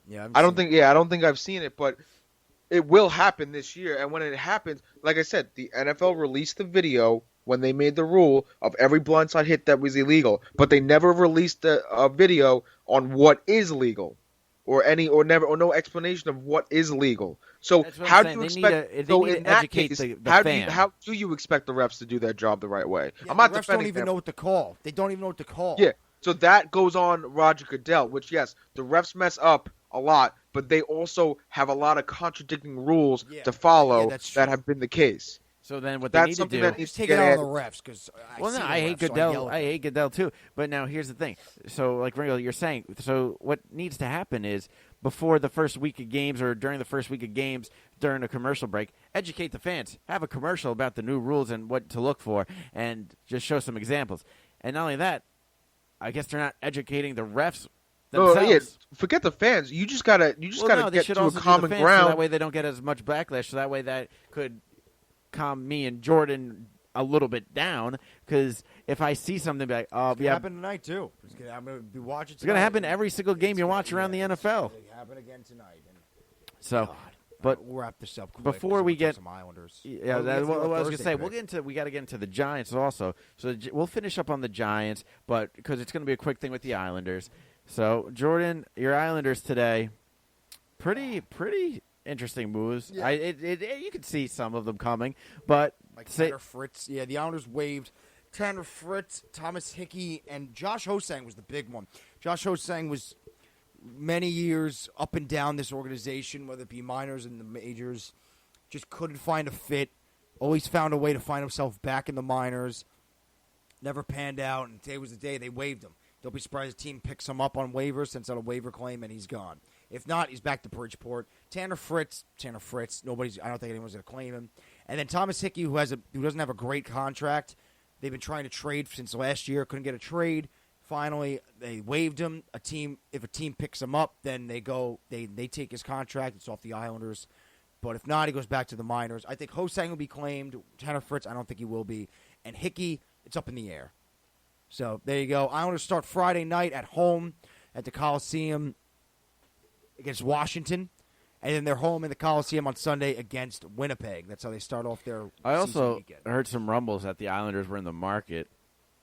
[SPEAKER 1] Yeah,
[SPEAKER 3] I don't think I've seen it, but it will happen this year. And when it happens, like I said, the NFL released the video when they made the rule of every blindside hit that was illegal, but they never released a video on what is legal. Or no explanation of what is legal. So how do you expect? So in that case, how do you expect the refs to do their job the right way?
[SPEAKER 1] Yeah, I'm not defending them. The refs don't even know what to call. They don't even know what to call.
[SPEAKER 3] Yeah. So that goes on Roger Goodell, which yes, the refs mess up a lot, but they also have a lot of contradicting rules to follow that have been the case.
[SPEAKER 2] So then what they need to do
[SPEAKER 1] is take it out of the refs because
[SPEAKER 2] I hate Goodell. I hate Goodell too. But now here's the thing. So like Ringo, you're saying. So what needs to happen is before the first week of games or during the first week of games during a commercial break, educate the fans. Have a commercial about the new rules and what to look for, and just show some examples. And not only that, I guess they're not educating the refs themselves.
[SPEAKER 3] Yeah, forget the fans. You just gotta get to a common ground.
[SPEAKER 2] So that way they don't get as much backlash. So that way that could calm me and Jordan a little bit down, because if I see something like,
[SPEAKER 1] it's gonna happen tonight too. I'm gonna be watching.
[SPEAKER 2] It's gonna happen every single game you watch around the NFL.
[SPEAKER 1] It's gonna happen again tonight.
[SPEAKER 2] But
[SPEAKER 1] we'll wrap this up quick
[SPEAKER 2] before we get
[SPEAKER 1] some Islanders.
[SPEAKER 2] Yeah, I was gonna say we got to get into the Giants also. So we'll finish up on the Giants, but because it's gonna be a quick thing with the Islanders. So Jordan, your Islanders today, pretty interesting moves.
[SPEAKER 1] Yeah.
[SPEAKER 2] You could see some of them coming, but
[SPEAKER 1] Tanner Fritz. Yeah, the Islanders waived Tanner Fritz, Thomas Hickey, and Josh Hosang was the big one. Josh Hosang was many years up and down this organization, whether it be minors and the majors. Just couldn't find a fit. Always found a way to find himself back in the minors. Never panned out, and today was the day they waived him. Don't be surprised the team picks him up on waivers, sends out a waiver claim, and he's gone. If not, he's back to Bridgeport. Tanner Fritz. I don't think anyone's going to claim him. And then Thomas Hickey, who doesn't have a great contract. They've been trying to trade since last year. Couldn't get a trade. Finally, they waived him. If a team picks him up, then they take his contract. It's off the Islanders. But if not, he goes back to the minors. I think Hosang will be claimed. Tanner Fritz, I don't think he will be. And Hickey, it's up in the air. So there you go. Islanders start Friday night at home at the Coliseum against Washington. And then they're home in the Coliseum on Sunday against Winnipeg. That's how they start off their
[SPEAKER 2] I also
[SPEAKER 1] weekend.
[SPEAKER 2] Heard some rumbles that the Islanders were in the market,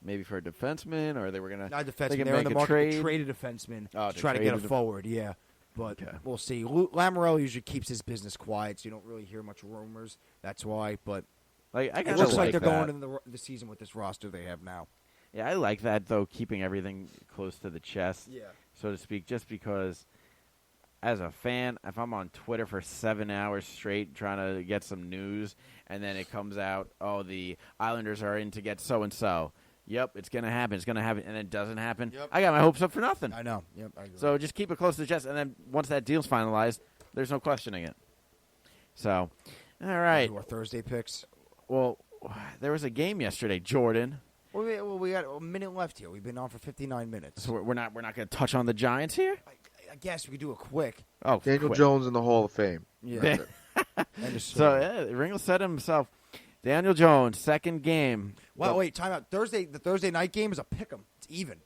[SPEAKER 2] maybe for a defenseman, or they were going to
[SPEAKER 1] not defenseman. They're in the market to trade a defenseman to try to get a forward, yeah. But we'll see. Lamorello usually keeps his business quiet, so you don't really hear much rumors. That's why. But
[SPEAKER 2] it
[SPEAKER 1] looks like they're going into the season with this roster they have now.
[SPEAKER 2] Yeah, I like that, though, keeping everything close to the chest, so to speak, just because as a fan, if I'm on Twitter for 7 hours straight trying to get some news, and then it comes out, the Islanders are in to get so-and-so. Yep, it's going to happen. It's going to happen, and it doesn't happen.
[SPEAKER 1] Yep.
[SPEAKER 2] I got my hopes up for nothing.
[SPEAKER 1] I know. Yep, I agree.
[SPEAKER 2] So just keep it close to the chest, and then once that deal's finalized, there's no questioning it. So, all right.
[SPEAKER 1] Our Thursday picks.
[SPEAKER 2] Well, there was a game yesterday, Jordan.
[SPEAKER 1] We got a minute left here. We've been on for 59 minutes.
[SPEAKER 2] So we're not going to touch on the Giants here.
[SPEAKER 1] I guess we could do it quick.
[SPEAKER 2] Oh,
[SPEAKER 3] Daniel
[SPEAKER 2] quick.
[SPEAKER 3] Jones in the Hall of Fame.
[SPEAKER 1] Yeah.
[SPEAKER 2] So Ringo said himself, Daniel Jones, second game.
[SPEAKER 1] Wow, wait, time out. The Thursday night game is a pick'em. It's even.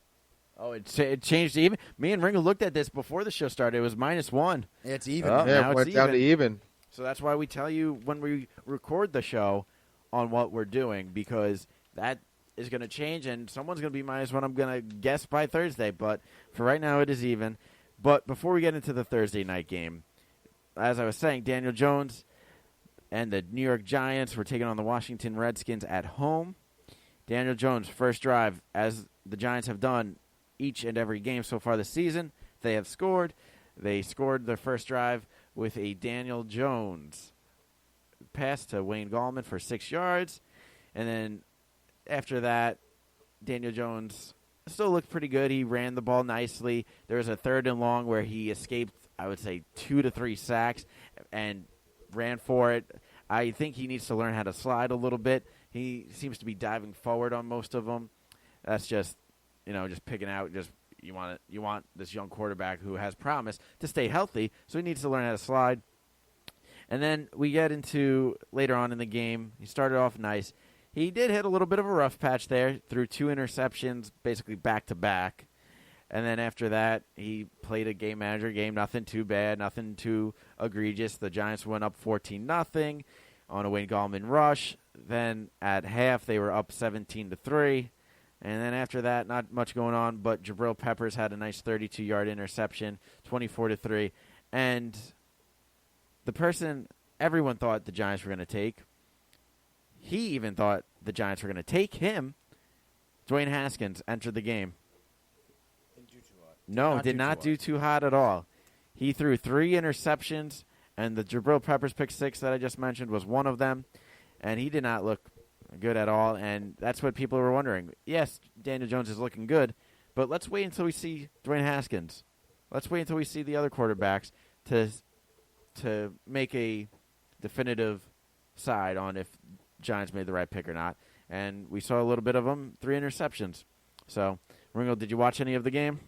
[SPEAKER 2] Oh, it changed to even. Me and Ringo looked at this before the show started. It was -1.
[SPEAKER 1] It's even.
[SPEAKER 2] Oh,
[SPEAKER 3] Yeah,
[SPEAKER 2] now
[SPEAKER 3] it went
[SPEAKER 2] it's
[SPEAKER 3] down to
[SPEAKER 2] even.
[SPEAKER 3] even.
[SPEAKER 2] So that's why we tell you when we record the show on what we're doing, because that is going to change, and someone's going to be -1, I'm going to guess, by Thursday. But for right now, it is even. But before we get into the Thursday night game, as I was saying, Daniel Jones and the New York Giants were taking on the Washington Redskins at home. Daniel Jones, first drive, as the Giants have done each and every game so far this season, they have scored. They scored their first drive with a Daniel Jones pass to Wayne Gallman for 6 yards. And then after that, Daniel Jones still looked pretty good. He ran the ball nicely. There was a 3rd and long where he escaped, I would say, 2 to 3 sacks and ran for it. I think he needs to learn how to slide a little bit. He seems to be diving forward on most of them. That's just, just picking out. Just you want this young quarterback who has promise to stay healthy, so he needs to learn how to slide. And then we get into later on in the game. He started off nice. He did hit a little bit of a rough patch there, threw 2 interceptions, basically back to back. And then after that, he played a game manager game. Nothing too bad, nothing too egregious. The Giants went up 14-0 on a Wayne Gallman rush. Then at half, they were up 17-3. And then after that, not much going on, but Jabril Peppers had a nice 32-yard interception, 24-3. And the person everyone thought the Giants were going to take, he even thought the Giants were going to take him. Dwayne Haskins entered the game.
[SPEAKER 1] Didn't do too hot.
[SPEAKER 2] No, did not do too hot at all. He threw 3 interceptions, and the Jabril Peppers pick 6 that I just mentioned was one of them. And he did not look good at all, and that's what people were wondering. Yes, Daniel Jones is looking good, but let's wait until we see Dwayne Haskins. Let's wait until we see the other quarterbacks to make a definitive side on if Giants made the right pick or not. And we saw a little bit of them, 3 interceptions. So, Ringo, did you watch any of the game?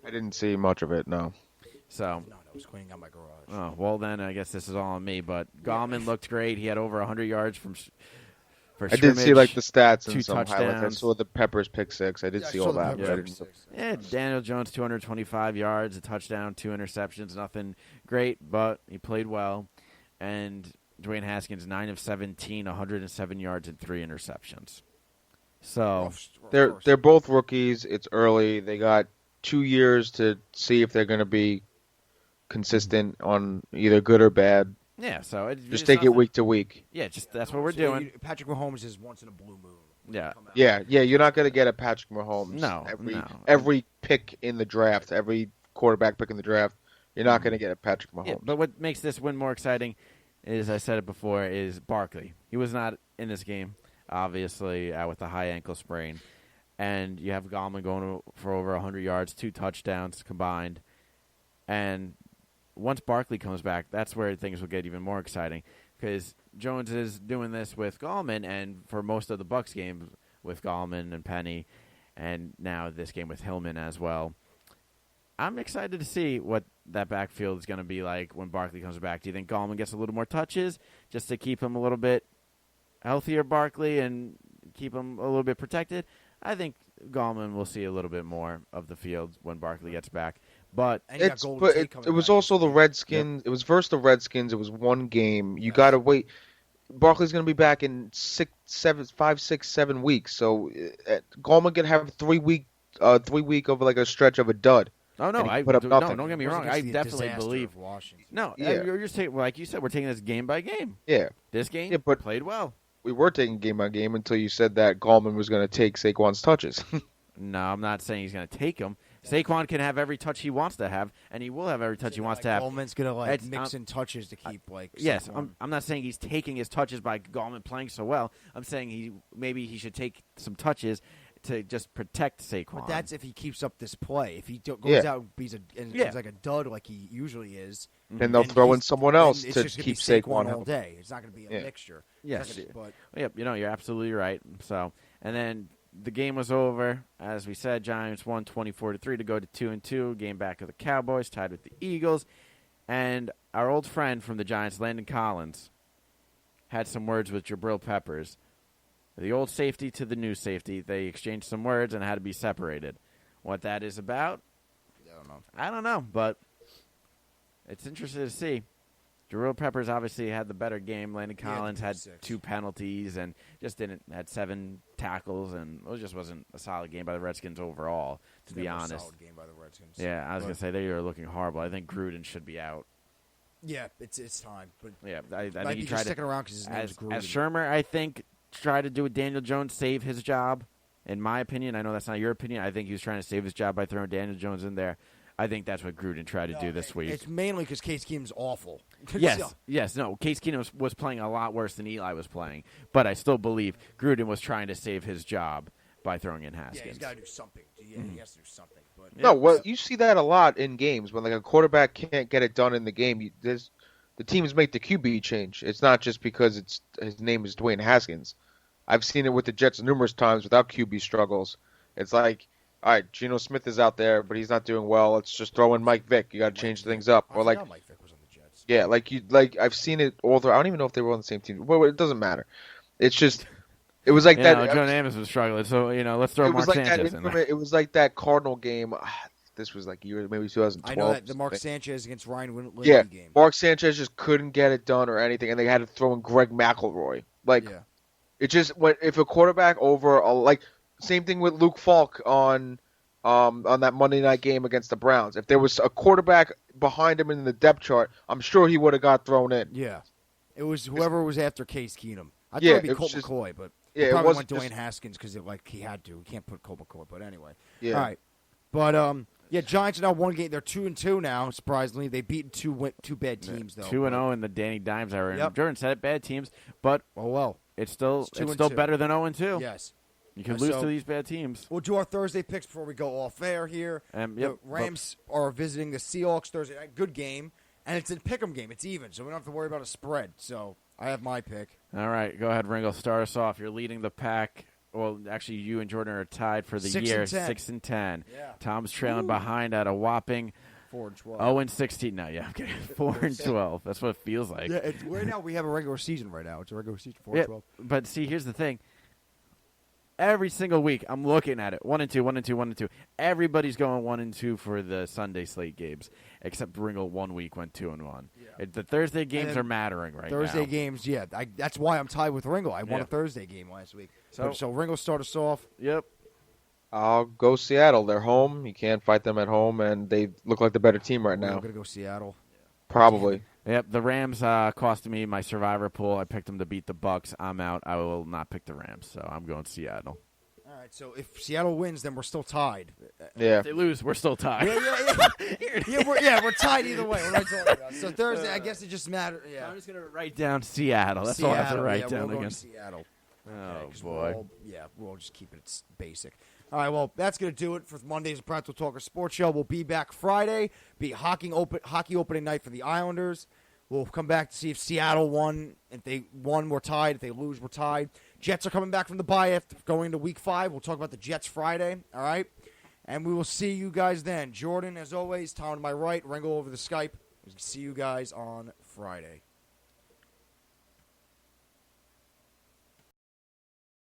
[SPEAKER 3] I didn't see much of it, no.
[SPEAKER 2] So,
[SPEAKER 1] No, I was cleaning out my garage.
[SPEAKER 2] oh, well then, I guess this is all on me. But Gallman looked great. He had over 100 yards for
[SPEAKER 3] I did see like the stats
[SPEAKER 2] 2
[SPEAKER 3] and some highlights. I
[SPEAKER 2] touchdowns.
[SPEAKER 3] saw the Peppers pick 6. I did see all that.
[SPEAKER 1] Yeah.
[SPEAKER 3] But I didn't.
[SPEAKER 2] Yeah, Daniel Jones, 225 yards, a touchdown, 2 interceptions. Nothing great, but he played well. And Dwayne Haskins, 9 of 17, 107 yards and 3 interceptions. So
[SPEAKER 3] They're both rookies. It's early. They got 2 years to see if they're going to be consistent on either good or bad.
[SPEAKER 2] yeah, so
[SPEAKER 3] Just take it week to week.
[SPEAKER 2] Yeah, just that's what we're doing.
[SPEAKER 1] Patrick Mahomes is once in a blue moon.
[SPEAKER 2] Yeah.
[SPEAKER 3] Yeah. You're not going to get a Patrick Mahomes.
[SPEAKER 2] No,
[SPEAKER 3] every pick in the draft, every quarterback pick in the draft, you're not going to get a Patrick Mahomes.
[SPEAKER 2] Yeah, but what makes this win more exciting is, I said it before, is Barkley. He was not in this game, obviously, with the high ankle sprain. And you have Gallman going for over 100 yards, 2 touchdowns combined. And once Barkley comes back, that's where things will get even more exciting, because Jones is doing this with Gallman, and for most of the Bucs games with Gallman and Penny, and now this game with Hillman as well. I'm excited to see what that backfield is going to be like when Barkley comes back. Do you think Gallman gets a little more touches just to keep him a little bit healthier, Barkley, and keep him a little bit protected? I think Gallman will see a little bit more of the field when Barkley gets back. But
[SPEAKER 3] it was also the Redskins. Yep. It was versus the Redskins. It was one game. You got to wait. Barkley's going to be back in 5, 6, 7 weeks. So Gallman can have 3 week over like a stretch of a dud.
[SPEAKER 2] Oh no! Don't get me wrong. I definitely believe
[SPEAKER 1] Washington.
[SPEAKER 2] No, you're just taking, like you said, we're taking this game by game.
[SPEAKER 3] Yeah,
[SPEAKER 2] this game played well.
[SPEAKER 3] We were taking game by game until you said that Gallman was going to take Saquon's touches.
[SPEAKER 2] No, I'm not saying he's going to take them. Saquon can have every touch he wants to have, and he will have every touch he wants to have.
[SPEAKER 1] Gallman's going to mix in touches to keep
[SPEAKER 2] Yes, I'm not saying he's taking his touches by Gallman playing so well. I'm saying maybe he should take some touches to just protect Saquon.
[SPEAKER 1] But that's if he keeps up this play. If he goes out and he's like a dud like he usually is,
[SPEAKER 3] then they'll throw in someone else to keep
[SPEAKER 1] Saquon all day. It's not going to be a mixture.
[SPEAKER 2] Yes, but you're absolutely right. So, and then the game was over. As we said, Giants won 24-3 to go to 2-2. Game back of the Cowboys, tied with the Eagles. And our old friend from the Giants, Landon Collins, had some words with Jabril Peppers. The old safety to the new safety. They exchanged some words and had to be separated. What that is about, I don't know, but it's interesting to see. Jabril Peppers obviously had the better game. Landon Collins had 2 penalties and had 7 tackles, and it just wasn't a solid game by the Redskins overall, to be honest.
[SPEAKER 1] A solid game by the Redskins.
[SPEAKER 2] Yeah, I was going to say they are looking horrible. I think Gruden should be out.
[SPEAKER 1] Yeah, it's time. But
[SPEAKER 2] yeah, I
[SPEAKER 1] think
[SPEAKER 2] he tried
[SPEAKER 1] sticking around because his name's Gruden.
[SPEAKER 2] As Shermer, I think, tried to do with Daniel Jones, save his job. In my opinion, I know that's not your opinion. I think he was trying to save his job by throwing Daniel Jones in there. I think that's what Gruden tried to do this week.
[SPEAKER 1] It's mainly because Case Keenum's awful.
[SPEAKER 2] Yes. No, Case Keenum was playing a lot worse than Eli was playing. But I still believe Gruden was trying to save his job by throwing in Haskins.
[SPEAKER 1] Yeah, he's got to do something. Yeah, he has to do something. But
[SPEAKER 3] no, well, you see that a lot in games when like a quarterback can't get it done in the game. The teams make the QB change. It's not just because his name is Dwayne Haskins. I've seen it with the Jets numerous times without QB struggles. It's like, all right, Geno Smith is out there, but he's not doing well. Let's just throw in Mike Vick. You got to change things up.
[SPEAKER 1] Or like Mike Vick was on the Jets.
[SPEAKER 3] Yeah, I've seen it all through. I don't even know if they were on the same team. Well, it doesn't matter. It's just it was like that.
[SPEAKER 2] John Amos was struggling, so let's throw Mark Sanchez in there.
[SPEAKER 3] It was like that Cardinal game. This was like maybe 2012.
[SPEAKER 1] I know that the Mark Sanchez against Ryan Lindley game.
[SPEAKER 3] Mark Sanchez just couldn't get it done or anything, and they had to throw in Greg McElroy. It just went if a quarterback over same thing with Luke Falk on that Monday night game against the Browns. If there was a quarterback behind him in the depth chart, I'm sure he would have got thrown in.
[SPEAKER 1] Yeah, it was whoever was after Case Keenum. I thought it'd be Colt McCoy, but he probably went Dwayne Haskins because he had to. He can't put Colt McCoy, but anyway.
[SPEAKER 3] Yeah.
[SPEAKER 1] All right, but Giants are now 1 game. They're 2-2 now. Surprisingly, they beat two bad teams though.
[SPEAKER 2] 2-0 in the Danny Dimes era. Yep. Jordan said it, bad teams, but it's still better than 0-2.
[SPEAKER 1] Yes.
[SPEAKER 2] You can lose to these bad teams.
[SPEAKER 1] We'll do our Thursday picks before we go off air here. The Rams are visiting the Seahawks Thursday night. Good game. And it's a pick'em game. It's even, so we don't have to worry about a spread. So I have my pick.
[SPEAKER 2] All right. Go ahead, Ringo. Start us off. You're leading the pack. Well, actually, you and Jordan are tied for the year. 6-10.
[SPEAKER 1] Yeah.
[SPEAKER 2] Tom's trailing behind at a whopping
[SPEAKER 1] 4-12.
[SPEAKER 2] 0-16. No, yeah, okay. 4-12. That's what it feels like.
[SPEAKER 1] Yeah, right now we have a regular season right now. It's a regular season, 4-12.
[SPEAKER 2] Yeah, but see, here's the thing. Every single week, I'm looking at it. 1-2, 1-2, 1-2. Everybody's going 1-2 for the Sunday slate games, except Ringo 1 week went 2-1. Yeah. The Thursday games are mattering right now.
[SPEAKER 1] Thursday games, yeah. That's why I'm tied with Ringo. I won a Thursday game last week. So Ringo start us off.
[SPEAKER 2] Yep.
[SPEAKER 3] I'll go Seattle. They're home. You can't fight them at home, and they look like the better team right now.
[SPEAKER 1] I'm going to go Seattle.
[SPEAKER 3] Probably.
[SPEAKER 2] Yep, the Rams costed me my survivor pool. I picked them to beat the Bucks. I'm out. I will not pick the Rams, so I'm going Seattle.
[SPEAKER 1] All right, so if Seattle wins, then we're still tied.
[SPEAKER 3] Yeah.
[SPEAKER 2] If they lose, we're still tied.
[SPEAKER 1] We're tied either way. What am I talking about? So Thursday, I guess it just matters. Yeah.
[SPEAKER 2] I'm just going to write down Seattle. That's all I have to write down
[SPEAKER 1] we'll
[SPEAKER 2] again.
[SPEAKER 1] Seattle.
[SPEAKER 2] Oh, boy.
[SPEAKER 1] We'll just keep it basic. All right, well, that's going to do it for Monday's Practical Talker Sports Show. We'll be back Friday. Be hockey opening night for the Islanders. We'll come back to see if Seattle won. If they won, we're tied. If they lose, we're tied. Jets are coming back from the bye after going into Week 5. We'll talk about the Jets Friday, all right? And we will see you guys then. Jordan, as always, Tom to my right, Ringo over the Skype. We'll see you guys on Friday.